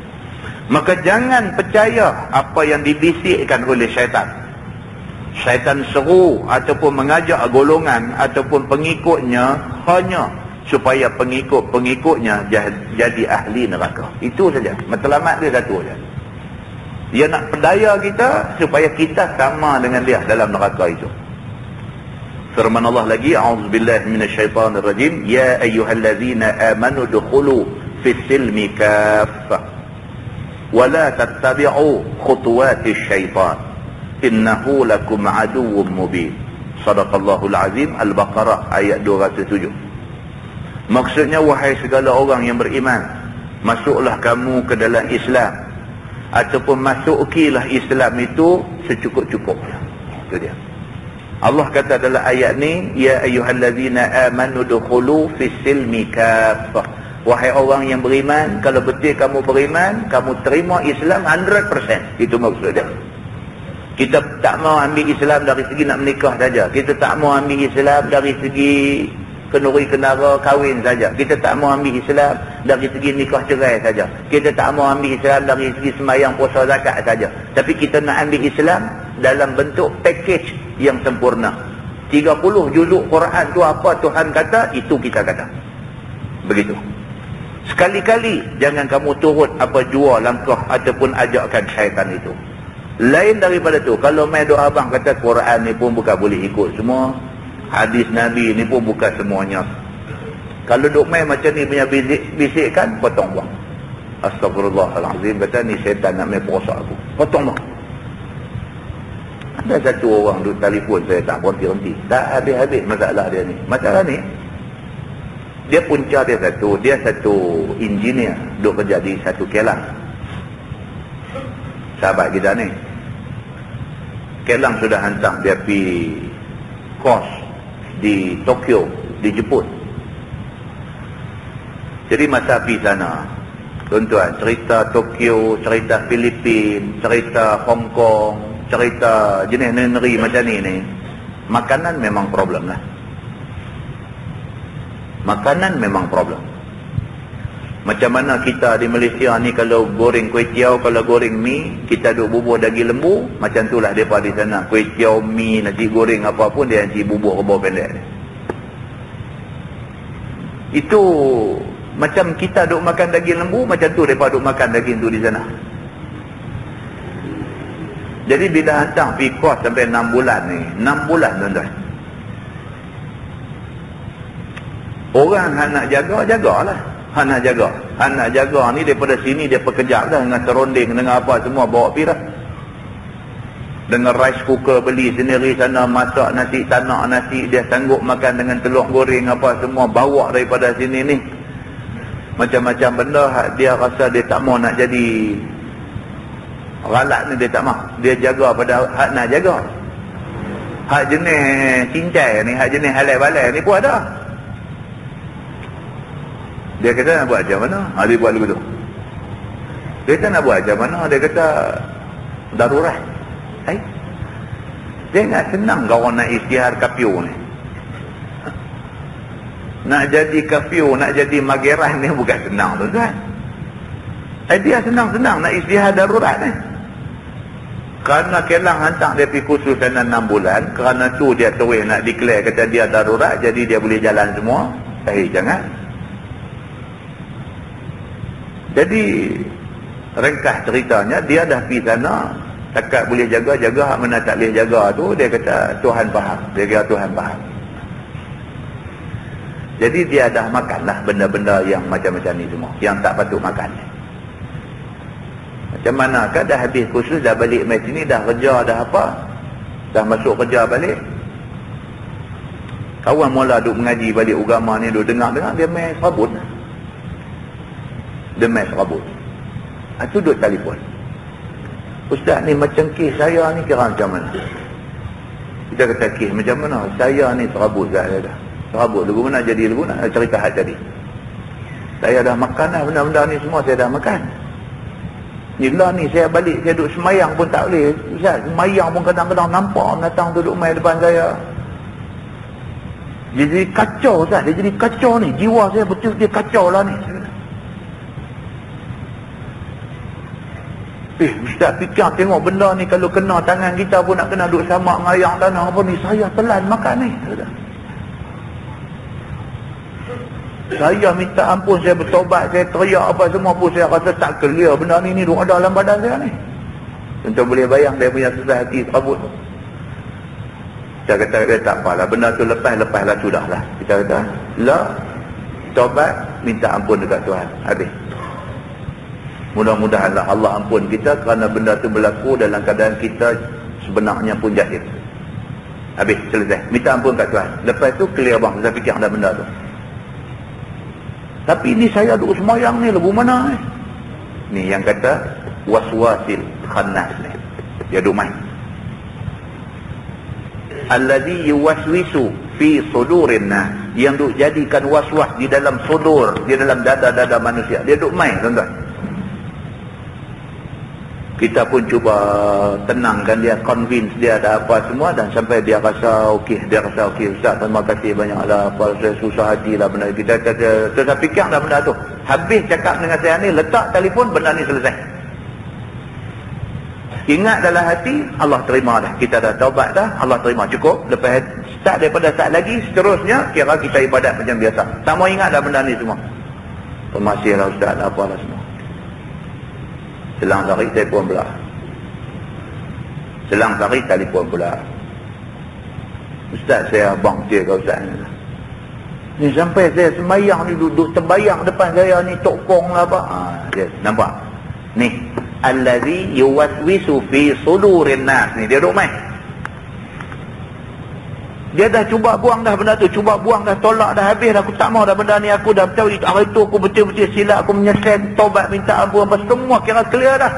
A: Maka jangan percaya apa yang dibisikkan oleh syaitan. Syaitan seru ataupun mengajak golongan ataupun pengikutnya hanya supaya pengikut-pengikutnya jadi ahli neraka. Itu saja. Matlamat dia satu saja. Dia nak pedaya kita supaya kita sama dengan dia dalam neraka itu. Firman Allah lagi, a'udzubillahi minasyaitonirrajim, ya ayyuhallazina amanu dukhulu fis silmi kaffah wa la tattabi'u khutuwatis syaitan innahu lakum aduwwum mubin. Sadaqallahul azim. Al-Baqarah ayat 207. Maksudnya, wahai segala orang yang beriman, masuklah kamu ke dalam Islam, ataupun masukilah Islam itu secukup-cukupnya. Itu dia. Allah kata dalam ayat ni, ya ayyuhallazina amanu dukhulu fis silmi kaffah. Wahai orang yang beriman, kalau betul kamu beriman, kamu terima Islam 100%. Itu maksud dia. Kita tak mau ambil Islam dari segi nak menikah saja. Kita tak mau ambil Islam dari segi kenuri kenara kahwin saja. Kita tak mau ambil Islam dari segi nikah cerai saja. Kita tak mau ambil Islam dari segi sembahyang puasa zakat saja. Tapi kita nak ambil Islam dalam bentuk package yang sempurna. 30 juzuk Quran tu apa Tuhan kata, itu kita kata. Begitu. Sekali-kali jangan kamu turut apa jua langkah ataupun ajakan syaitan itu. Lain daripada tu, kalau mai doa abang kata Quran ni pun bukan boleh ikut semua. hadis Nabi ni pun bukan semuanya. Kalau duk main macam ni punya bisik-bisikkan, potong bang. Astagfirullahalazim, kata ni syaitan nak main perosak aku. Potong bang. Ada satu orang duk telefon saya tak berhenti-henti. Tak habis-habis masalah dia ni. Masalah ni, dia punca dia satu engineer duk kerja di satu Kelang. Sahabat kita ni. Kelang sudah hantar dia pergi kos di Tokyo, di Jepun. Jadi masa pergi sana, tuan-tuan, cerita Tokyo, cerita Filipin, cerita Hong Kong, cerita jenis negeri macam ni, makanan memang problem lah. Makanan memang problem. Macam mana kita di Malaysia ni kalau goreng kuih tiaw, kalau goreng mi, kita duk bubur daging lembu, macam itulah mereka di sana. Kuih tiaw, mi, nasi goreng apa pun, dia nanti bubur ke bawah pendek. Itu macam kita duk makan daging lembu, macam tu mereka duk makan daging tu di sana. Jadi bila hantar pergi kos sampai 6 bulan ni, 6 bulan tuan-tuan. Orang nak jaga, jagalah. Nak jaga ni daripada sini dia perkejap dah dengan seronding, dengan apa semua bawa pergi dah. Dengan rice cooker beli sendiri sana, masak nasi, tanak nasi, dia sanggup makan dengan telur goreng apa semua, bawa daripada sini ni. Macam-macam benda dia rasa dia tak mau nak jadi ralat ni, dia tak mau. Dia jaga pada hak nak jaga. Hak jenis cincai ni, hak jenis halal balai ni pun ada. Dia kata nak buat macam mana? Dia buat begitu. Dia kata nak buat macam mana? Dia kata darurat. Dia nak senang kalau orang nak isytihar kafiu ni. Nak jadi kafiu, nak jadi mageran ni bukan senang tuan-tuan. Dia senang-senang nak isytihar darurat ni. Kerana Kelang hantar dia pergi kursus sana 6 bulan, kerana tu dia terus nak declare kata dia darurat, jadi dia boleh jalan semua. Jangan. Jadi ringkas ceritanya, dia dah pergi sana, takat boleh jaga, hak mana tak boleh jaga tu dia kata Tuhan faham. Dia kata Tuhan faham. Jadi dia dah makanlah benda-benda yang macam-macam ni semua, yang tak patut makan. Macam manakah dah habis kursus, dah balik mai sini, dah kerja, dah apa, dah masuk kerja balik. Kawan mula duk mengaji balik agama ni, duk dengar-dengar, dia main serabut. Dia main serabut. Itu duk telefon. Ustaz ni macam kes saya ni kira macam mana? Kita kata kes macam mana? Saya ni serabut kat saya dah. Serabut lagu mana jadi lagu nak cerita hak jadi. Saya dah makan dah benda-benda ni semua, saya dah makan. Ni lah ni saya balik, saya duduk semayang pun tak boleh. Ustaz, semayang pun kadang-kadang nampak datang duduk main depan saya. Dia jadi kacau Ustaz, dia jadi kacau ni. Jiwa saya betul dia kacau lah ni. Ustaz fikir tengok benda ni kalau kena tangan kita pun nak kena duduk samak ngayang tanah apa ni. Saya telan makan ni. Saya minta ampun, saya bertobat, saya teriak apa semua pun saya rasa tak clear benda ni duduk ada dalam badan saya ni. Tentu boleh bayang dia punya susah hati serabut. Kita kata tak apalah, benda tu lepas lah sudahlah. Kita kata lah, tobat, minta ampun dekat Tuhan, habis. Mudah-mudahanlah Allah ampun kita kerana benda tu berlaku dalam keadaan kita sebenarnya pun jahil. Habis, selesai. Minta ampun kat Tuhan. Lepas tu clear bang, saya fikir ada benda tu. Tapi ni saya duduk semayang ni lagu mana ni? Ni yang kata waswasil khannas ni. Dia duduk main. Alladhi yuwaswisu fi sudurin nas. Yang duduk jadikan waswas di dalam sudur, di dalam dada-dada manusia. Dia duduk main tuan-tuan. Kita pun cuba tenangkan dia, convince dia ada apa semua, dan sampai dia rasa okey. Dia rasa okey, Ustaz terima kasih banyaklah, apa saya susah hati lah benda. Kita fikir dah benda tu. Habis cakap dengan saya ni, letak telefon, benda ni selesai. Ingat dalam hati, Allah terima dah. Kita dah taubat dah, Allah terima, cukup. Lepas start daripada saat lagi, seterusnya kira kita ibadat macam biasa. Tak mau ingat dah benda ni semua. Terima kasih lah Ustaz, apalah semua. Selang sehari telefon pula. Selang sehari telefon pula. Ustaz, saya abang dia ke Ustaz ni sampai saya sembahyang ni duduk terbayang depan saya ni tokong lah apa. Dia nampak ni allazi yuwaswisu fi sudurin nas ni, dia duduk main. Dia dah cuba buang dah benda tu, cuba buang dah, tolak dah, habis dah, aku tak mau dah benda ni, aku dah tahu hari tu aku betul-betul silap, aku menyesal, taubat, minta ampun apa semua kira clear dah.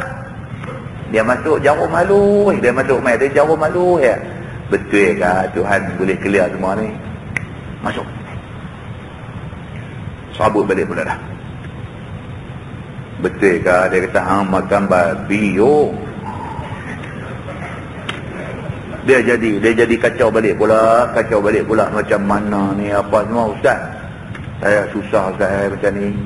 A: Dia masuk jarum malu, dia masuk main dia jarum malu ya. Betul ke Tuhan boleh clear semua ni? Masuk. Sabut balik pula dah. Betul ke dia kata hang makan babi yo. Dia jadi kacau balik pula macam mana ni apa semua. Ustaz, saya susah Ustaz macam ni.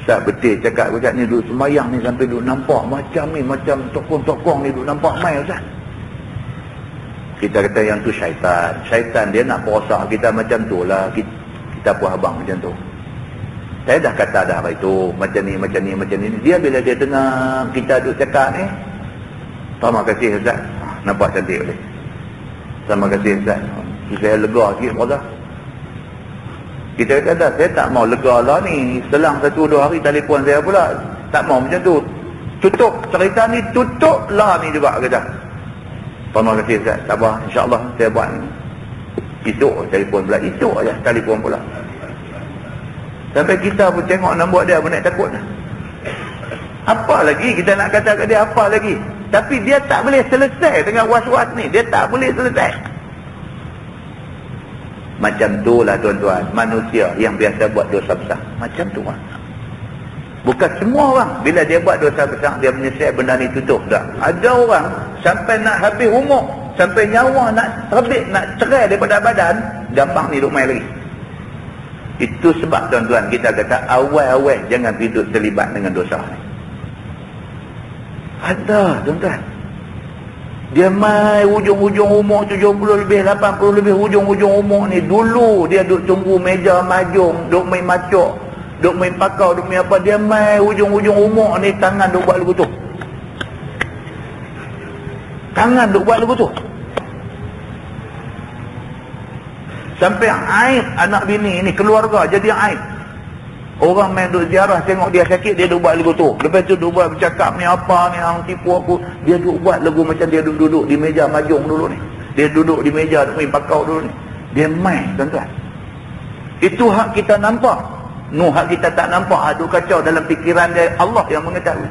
A: Ustaz betul cakap Ustaz ni duduk sembahyang ni sampai duduk nampak macam ni, macam tokong-tokong ni duduk nampak main Ustaz. Kita kata yang tu syaitan. Syaitan dia nak perosak kita macam tu lah. Kita pun abang macam tu. Saya dah kata dah hari tu macam ni. Dia bila dia dengar kita duduk cakap ni, terima kasih Ustaz, nampak cantik boleh. Terima kasih Ustaz, saya lega sikit brother. Kita kata dah, saya tak mau lega lah ni, selang 1-2 hari telefon saya pula, tak mau macam tu. Tutup cerita ni, tutup lah ni juga kata. Terima kasih Ustaz, sabar, insyaAllah saya buat ni. Esok telefon pula, esok aja telefon pula. Sampai kita pun tengok nak buat dia pun nak takut. Apa lagi kita nak kata kat dia, apa lagi? Tapi dia tak boleh selesai dengan was-was ni. Dia tak boleh selesai. Macam tu lah tuan-tuan, manusia yang biasa buat dosa besar. Macam tu lah. Bukan semua orang bila dia buat dosa besar dia menyesal benda ni tutup dah. Ada orang sampai nak habis umur, sampai nyawa nak terbit, nak cerai daripada badan, gampang ni duk main lagi. Itu sebab tuan-tuan kita kata awal-awal jangan hidup terlibat dengan dosa ni. Ada tuan-tuan, dia mai hujung-hujung umur 70 lebih, 80 lebih, hujung-hujung umur ni, dulu dia duk tunggu meja majung, duk main macok, duk main pakau, duk main apa, dia mai hujung-hujung umur ni tangan duk buat lagu tu, tangan duk buat lagu tu. Sampai aib anak bini ni, keluarga jadi aib. Orang main duduk ziarah tengok dia sakit, dia duduk buat lagu tu. Lepas tu duduk buat bercakap ni apa ni, hang tipu aku. Dia duduk buat lagu macam dia duduk di meja majung dulu ni. Dia duduk di meja main pakau dulu ni. Dia main tuan-tuan. Itu hak kita nampak. Hak kita tak nampak. Duk kacau dalam fikiran dia, Allah yang mengetahui.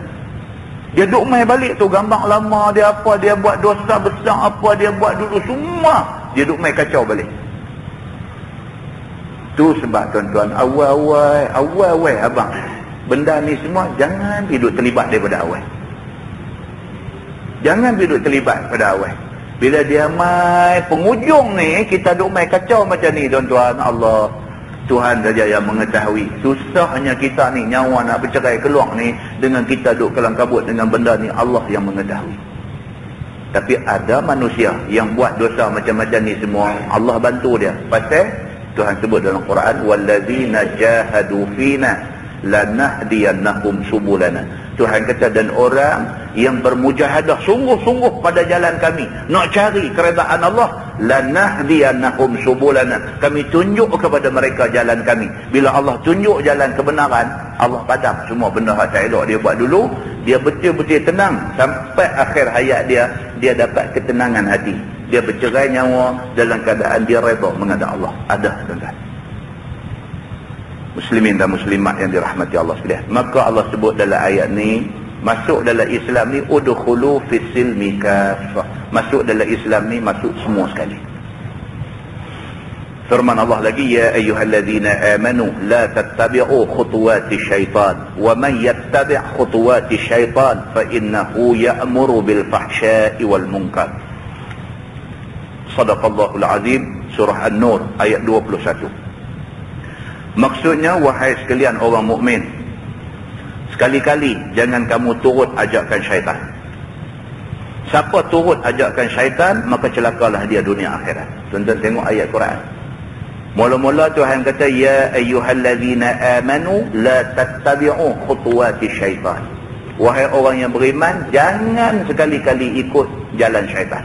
A: Dia duduk main balik tu gambar lama dia apa, dia buat dosa besar apa dia buat dulu semua. Dia duduk main kacau balik. Tu sebab tuan-tuan, awal-awal abang, benda ni semua jangan hidup terlibat daripada awal. Jangan hidup terlibat pada awal. Bila dia mai penghujung ni, kita duk mai kacau macam ni tuan-tuan. Allah, Tuhan saja yang mengetahui. Susahnya kita ni, nyawa nak bercerai keluar ni, dengan kita duk kelam kabut dengan benda ni, Allah yang mengetahui. Tapi ada manusia yang buat dosa macam-macam ni semua, Allah bantu dia. Pasal Tuhan sebut dalam Quran, wallazina jahadu fina lanahdiyannahum subulana. Tuhan kata, dan orang yang bermujahadah sungguh-sungguh pada jalan kami, nak cari keredaan Allah, lanahdiyannahum subulana, kami tunjuk kepada mereka jalan kami. Bila Allah tunjuk jalan kebenaran, Allah padam semua benda yang tak elok dia buat dulu. Dia betul-betul tenang sampai akhir hayat dia, dia dapat ketenangan hati. Dia bercerai nyawa dalam keadaan dia redha menghadap Allah. Ada tuan-tuan. Muslimin dan muslimat yang dirahmati Allah sekalian. Maka Allah sebut dalam ayat ni, masuk dalam Islam ni, udkhulu fis silmi kaffah. Masuk dalam Islam ni, masuk semua sekali. Firman Allah lagi, ya ayyuhallazina amanu la tattabi'u khutuwati syaitan wa man yattabi' khutuwati syaitan fa innahu ya'muru bil fahsya'i wal munkar. Sadaqallahul azim, surah An-Nur ayat 21. Maksudnya, wahai sekalian orang mukmin, sekali-kali jangan kamu turut ajakan syaitan. Siapa turut ajakan syaitan, maka celakalah dia dunia akhirat. Tuan-tuan tengok ayat Quran. Mula-mula Tuhan kata, ya ayyuhallazina amanu la tattabi'u khutuwati syaitan. Wahai orang yang beriman, jangan sekali-kali ikut jalan syaitan.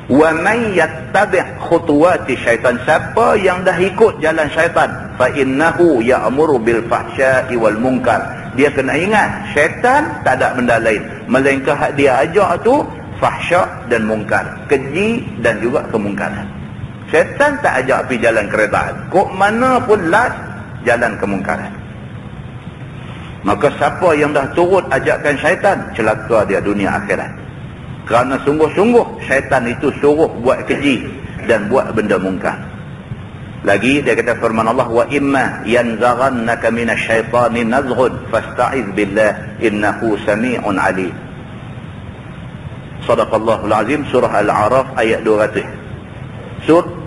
A: Wa may yattabi' khutuwati syaitan, siapa yang dah ikut jalan syaitan, fa innahu ya'muru bil fahsya'i wal munkar, dia kena ingat syaitan tak ada benda lain melainkan hak dia ajak tu fahsya' dan munkar, keji dan juga kemungkaran. Syaitan tak ajak pergi jalan keredaan, kok mana pun last jalan kemungkaran. Maka siapa yang dah turut ajakan syaitan, celaka dia dunia akhirat. Kerana sungguh-sungguh syaitan itu suruh buat keji dan buat benda mungkar. Lagi dia kata firman Allah, wa imma yanzaghannaka minasyaitani nazghun fasta'iz billah innahu sami'un alim. Sadaqallahul azim, surah Al-A'raf ayat 200.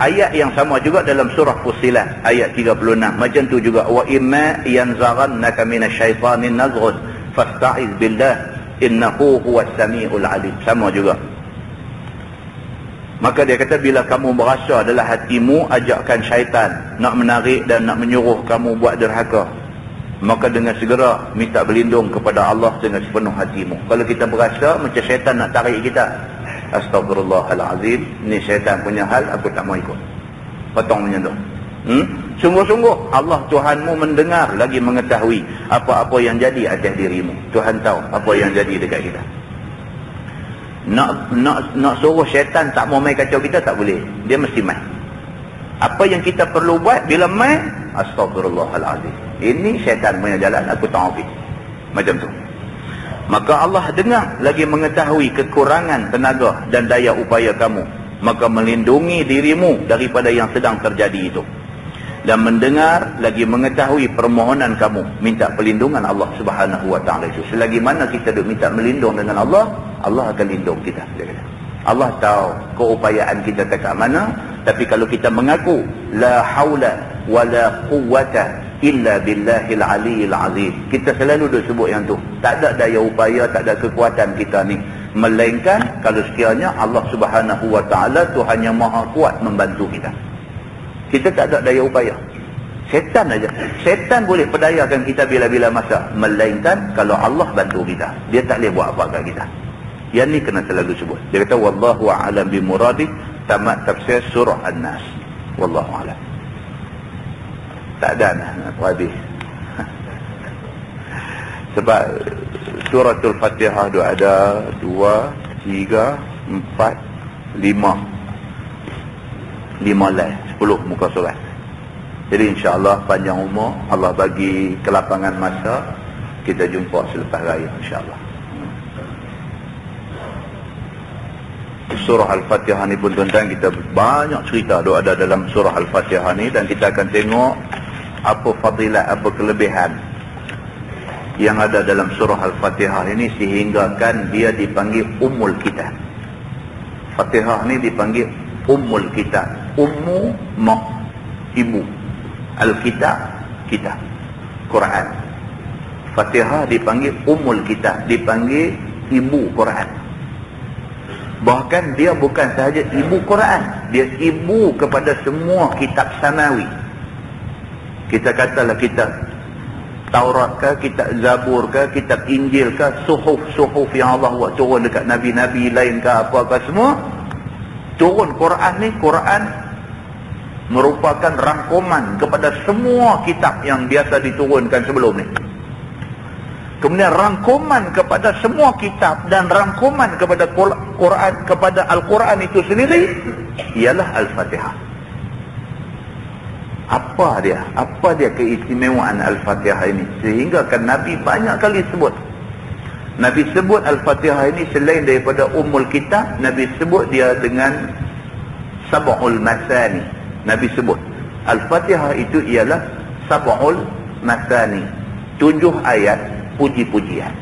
A: Ayat yang sama juga dalam surah Fussilat ayat 36. Macam tu juga, wa imma yanzaghannaka minasyaitani nazghun fasta'iz billah innahu huwas samiul alim. Sama juga. Maka dia kata bila kamu berasa adalah hatimu ajakkan syaitan nak menarik dan nak menyuruh kamu buat derhaka, maka dengan segera minta berlindung kepada Allah dengan sepenuh hatimu. Kalau kita berasa macam syaitan nak tarik kita, astagfirullahalazim, ni syaitan punya hal, aku tak mau ikut, potong macam tu. Sungguh-sungguh Allah Tuhanmu mendengar lagi mengetahui apa-apa yang jadi atas dirimu. Tuhan tahu apa yang jadi dekat kita. Nak suruh syaitan tak mau main kacau kita tak boleh, dia mesti main. Apa yang kita perlu buat bila main, astagfirullahalazim, ini syaitan punya jalan, aku tak mau pergi. Macam tu. Maka Allah dengar lagi mengetahui kekurangan tenaga dan daya upaya kamu, maka melindungi dirimu daripada yang sedang terjadi itu, dan mendengar lagi mengetahui permohonan kamu, minta perlindungan Allah Subhanahu wa taala itu. Selagi mana kita duk minta melindung dengan Allah, Allah akan lindung kita. Allah tahu keupayaan kita kat mana, tapi kalau kita mengaku la haula wala quwwata illa billahil aliyil azim, kita selalu duk sebut yang tu, tak ada daya upaya, tak ada kekuatan kita ni, melainkan kalau sekiranya Allah Subhanahu wa taala Tuhan yang maha kuat membantu kita. Kita tak ada daya upaya. Setan aja. Setan boleh perdayakan kita bila-bila masa, melainkan kalau Allah bantu kita, dia tak boleh buat apa kat kita. Yang ni kena selalu sebut. Dia kata wallahu a'lam bimuradi, tamat tafsir surah An-Nas. Wallahu a'lam. Tak ada nak habis. Sebab suratul Fatihah tu ada 2, 3, 4, 5 lah, 10 muka surat. Jadi insya-Allah panjang umur, Allah bagi kelapangan masa, kita jumpa selepas raya insya-Allah. Surah Al-Fatihah ni pun tuan-tuan, kita banyak cerita doa ada dalam surah Al-Fatihah ni, dan kita akan tengok apa fadilat, apa kelebihan yang ada dalam surah Al-Fatihah ini sehinggakan dia dipanggil Ummul Kitab. Fatihah ni dipanggil Ummul Kitab. Ummu mak, ibu. Al-Kitab, kitab, Quran. Fatihah dipanggil Ummul Kitab, dipanggil ibu Quran. Bahkan dia bukan sahaja ibu Quran, dia ibu kepada semua kitab samawi. Kita katalah kitab Taurat ke, kitab Zabur ke, kitab Injil ke, suhuf yang Allah buat turun dekat Nabi-Nabi lain ke, apa-apa semua turun. Quran ni, Quran merupakan rangkuman kepada semua kitab yang biasa diturunkan sebelum ni. Kemudian rangkuman kepada semua kitab dan rangkuman kepada Quran, kepada Al-Quran itu sendiri ialah Al-Fatihah. Apa dia keistimewaan Al-Fatihah ini sehingga kan Nabi banyak kali sebut. Nabi sebut Al-Fatihah ini selain daripada Ummul Kitab, Nabi sebut dia dengan Sab'ul Masani. Nabi sebut Al-Fatihah itu ialah Sab'ul Masani, 7 ayat puji-pujian.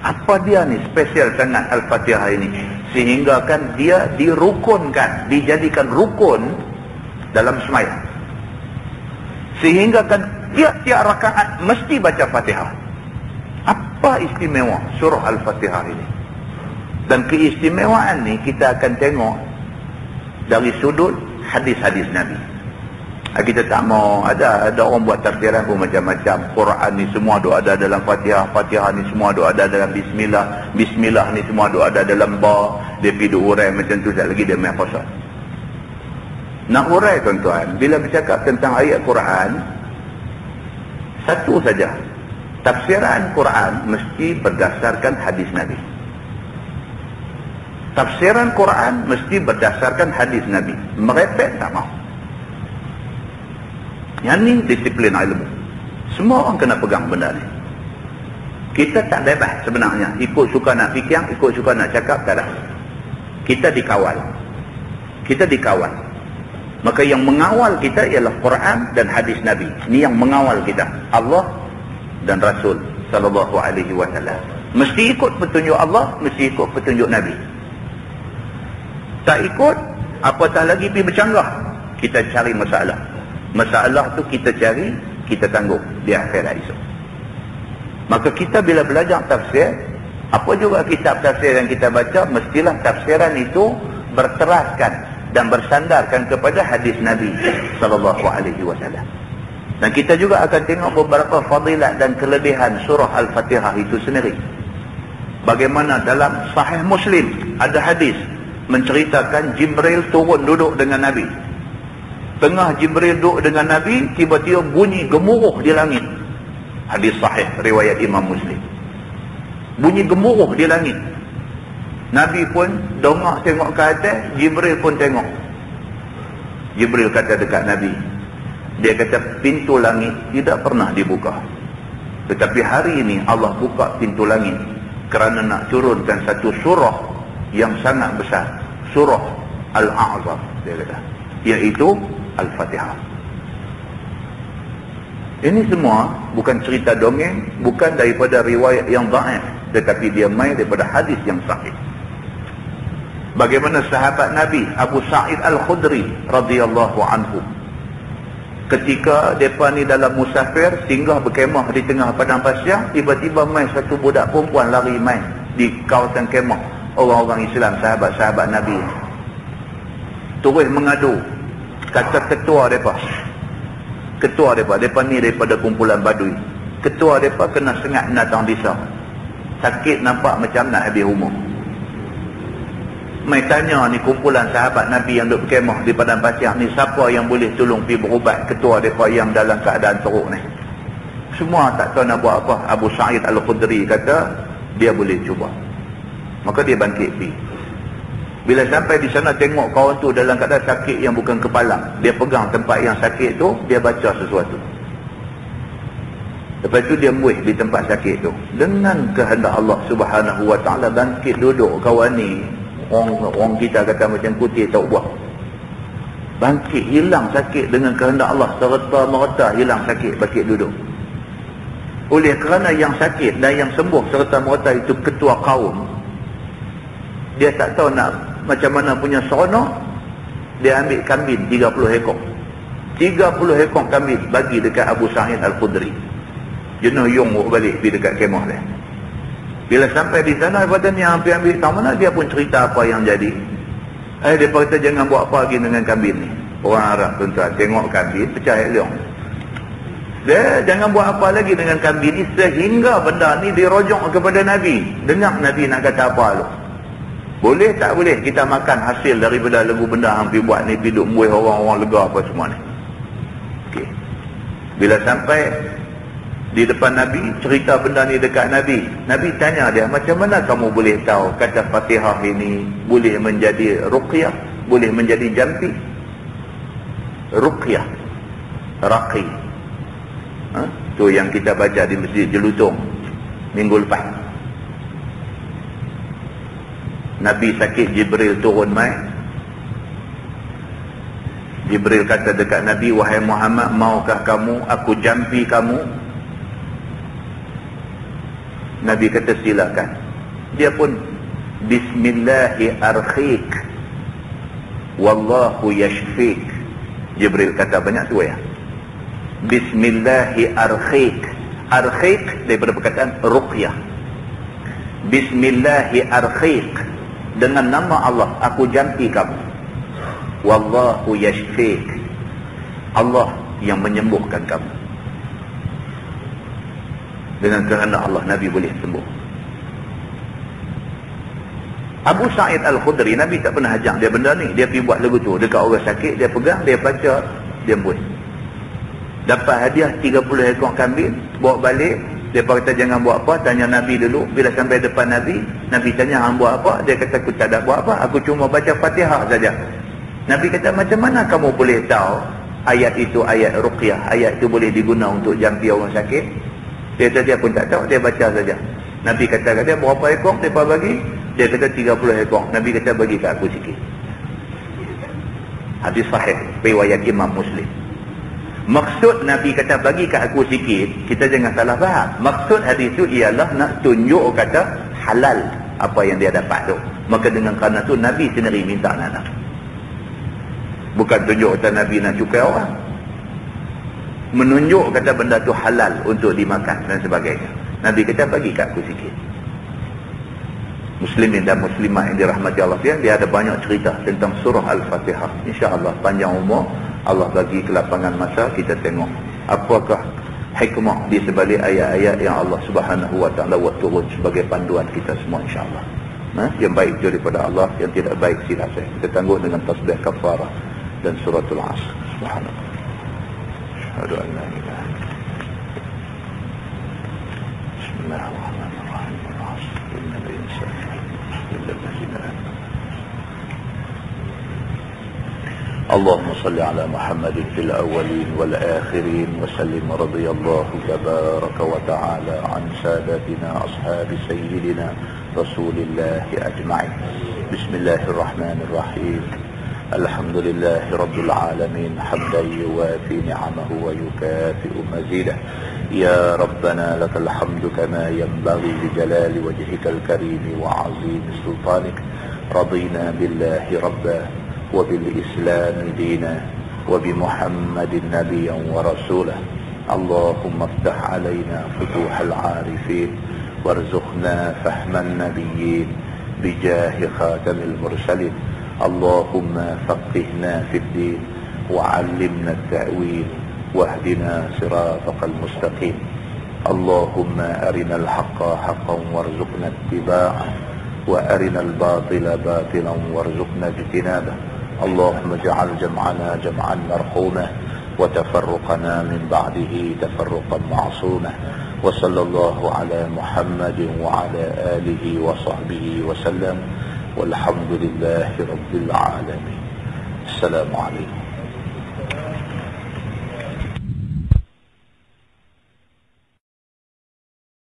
A: Apa dia ni spesial sangat Al-Fatihah ini sehingga kan dia dirukunkan, dijadikan rukun dalam sembahyang, sehingga kan tiap-tiap rakaat mesti baca Fatihah. Apa istimewa surah Al-Fatihah ini? Dan keistimewaan ni kita akan tengok dari sudut hadis-hadis Nabi. Kita tak mau. Ada orang buat tafsiran pun macam-macam. Quran ni semua duk ada dalam Fatihah, Fatihah ni semua duk ada dalam Bismillah, Bismillah ni semua duk ada dalam Ba. Dia pergi duk urai macam tu, sekejap lagi dia main kosong. Nak urai tuan-tuan, bila bercakap tentang ayat Quran, satu saja, tafsiran Quran mesti berdasarkan hadis Nabi. Tafsiran Quran mesti berdasarkan hadis Nabi. Merepek tak mau. Yang ni disiplin ilmu. Semua orang kena pegang benda ni. Kita tak bebas sebenarnya. Ikut suka nak fikir, ikut suka nak cakap, tak ada. Kita dikawal. Kita dikawal. Maka yang mengawal kita ialah Quran dan hadis Nabi. Ini yang mengawal kita. Allah dan Rasul sallallahu alaihi wasallam. Mesti ikut petunjuk Allah, mesti ikut petunjuk Nabi. Tak ikut, apatah lagi pergi bercanggah. Kita cari masalah. Masalah tu kita cari, kita tanggung di akhirat esok. Maka kita bila belajar tafsir, apa juga kitab tafsir yang kita baca, mestilah tafsiran itu berteraskan dan bersandarkan kepada hadis Nabi sallallahu alaihi wasallam. Dan kita juga akan tengok beberapa fadilat dan kelebihan surah Al-Fatihah itu sendiri. Bagaimana dalam Sahih Muslim ada hadis menceritakan Jibril turun duduk dengan Nabi. Tengah Jibril duduk dengan Nabi, tiba-tiba bunyi gemuruh di langit. Hadis sahih riwayat Imam Muslim. Bunyi gemuruh di langit. Nabi pun dongak tengok ke atas, Jibril pun tengok. Jibril kata dekat Nabi, dia kata pintu langit tidak pernah dibuka. Tetapi hari ini Allah buka pintu langit kerana nak turunkan satu surah yang sangat besar. Surah Al-A'zam, dia kata, iaitu Al-Fatihah. Ini semua bukan cerita dongeng, bukan daripada riwayat yang dhaif, tetapi dia mai daripada hadis yang sahih. Bagaimana sahabat Nabi Abu Sa'id Al-Khudri radhiyallahu anhu, ketika mereka ni dalam musafir, singgah berkemah di tengah padang pasir, tiba-tiba mai satu budak perempuan lari mai di kawasan kemah orang-orang Islam, sahabat-sahabat Nabi. Terus mengadu. Kata ketua mereka ni daripada kumpulan Badui. Ketua mereka kena sengat binatang disa. Sakit nampak macam nak habis umur. Mai tanya ni kumpulan sahabat Nabi yang duduk berkemah di padang pasir ni, siapa yang boleh tolong pergi berubat ketua mereka yang dalam keadaan teruk ni. Semua tak tahu nak buat apa. Abu Sa'id Al-Khudri kata dia boleh cuba. Maka dia bangkit pergi. Bila sampai di sana tengok kawan tu dalam keadaan sakit yang bukan kepala, dia pegang tempat yang sakit tu, dia baca sesuatu. Lepas tu dia muih di tempat sakit tu. Dengan kehendak Allah Subhanahu wa taala bangkit duduk kawan ni. Orang kita kata macam kutir tak buah. Bangkit hilang sakit dengan kehendak Allah, serta merta hilang sakit, bangkit duduk. Oleh kerana yang sakit dan yang sembuh serta merta itu ketua kaum, dia tak tahu nak macam mana punya seronok, dia ambil kambing 30 ekor. 30 ekor kambing bagi dekat Abu Sa'id Al-Khudri. Jenuh yung balik pergi dekat kemah dia. Bila sampai di sana, kata ni ambil tahu mana, dia pun cerita apa yang jadi. Dia kata jangan buat apa lagi dengan kambing ni. Orang Arab tuan-tuan, tengok kambing pecah leong. Dia jangan buat apa lagi dengan kambing ni, sehingga benda ni dirojok kepada Nabi. Dengar Nabi nak kata apa lu. Boleh tak boleh kita makan hasil daripada lagu benda yang pergi buat ni, pergi duduk muih orang-orang lega apa semua ni. Okey. Bila sampai di depan Nabi, cerita benda ni dekat Nabi. Nabi tanya dia, macam mana kamu boleh tahu kata Fatihah ini boleh menjadi ruqyah, boleh menjadi jampi? Ruqyah, raqi. Tu yang kita baca di Masjid Jelutong minggu lepas. Nabi sakit, Jibril turun mai. Jibril kata dekat Nabi, wahai Muhammad, maukah kamu aku jampi kamu? Nabi kata silakan. Dia pun bismillahi arkhik wallahu yashfik. Jibril kata banyak tu ya. Bismillahi arkhik. Arkhik daripada perkataan ruqyah. Bismillahi arkhik, dengan nama Allah aku jampi kamu. Wallahu yashfik. Allah yang menyembuhkan kamu. Dengan kehendak Allah, Nabi boleh sembuh. Abu Sa'id Al-Khudri, Nabi tak pernah ajak dia benda ni. Dia pergi buat lagu tu dekat orang sakit, dia pegang, dia baca, dia buat. Dapat hadiah 30 ekor kambing, bawa balik. Dia kata jangan buat apa, tanya Nabi dulu. Bila sampai depan Nabi, Nabi tanya hang buat apa? Dia kata aku tak ada buat apa, aku cuma baca Fatihah saja. Nabi kata macam mana kamu boleh tahu ayat itu ayat ruqyah, ayat itu boleh diguna untuk jampi orang sakit? Dia kata dia pun tak tahu, dia baca saja. Nabi kata berapa ekor mereka bagi? Dia kata 30 ekor. Nabi kata bagi kat aku sikit. Hadis sahih riwayat Imam Muslim. Maksud Nabi kata bagi kat aku sikit, kita jangan salah faham. Maksud hadis itu ialah nak tunjuk kata halal apa yang dia dapat tu. Maka dengan kerana tu Nabi sendiri minta nak. Bukan tunjuk kata Nabi nak cukai orang. Menunjuk kata benda tu halal untuk dimakan dan sebagainya. Nabi kata bagi kat aku sikit. Muslimin dan muslimah yang dirahmati Allah, dia ada banyak cerita tentang surah Al-Fatihah. InsyaAllah panjang umur, Allah bagi kelapangan masa, kita tengok apakah hikmah di sebalik ayat-ayat yang Allah Subhanahu wa ta'ala buat turun sebagai panduan kita semua, insyaAllah. Yang baik itu daripada Allah, yang tidak baik silap saya. Kita tangguh dengan tasbih kafarah dan suratul Asr. Subhanallah. Asyhadu an la ilaha illallah. Bismillahirrahmanirrahim. Innal insana lafi khusr. اللهم صل على محمد في الأولين والآخرين وسلم. رضي الله تبارك وتعالى عن سادتنا أصحاب سيدنا رسول الله أجمعين. بسم الله الرحمن الرحيم. الحمد لله رب العالمين حمدا يوافي نعمه ويكافئ مزيده. يا ربنا لك الحمد كما ينبغي لجلال وجهك الكريم وعظيم سلطانك. رضينا بالله ربا وبالإسلام دينا وبمحمد نبيا ورسولا. اللهم افتح علينا فتوح العارفين وارزقنا فهم النبيين بجاه خاتم المرسلين. اللهم فقهنا في الدين وعلمنا التأويل واهدنا صراطك المستقيم. اللهم أرنا الحق حقا وارزقنا اتباعه وأرنا الباطل باطلا وارزقنا اجتنابه. اللهم اجعل جمعنا جمعا مرحوما وتفرقنا من بعده تفرقا معصوما. وصلى الله على محمد وعلى آله وصحبه وسلم والحمد لله رب العالمين. السلام عليكم.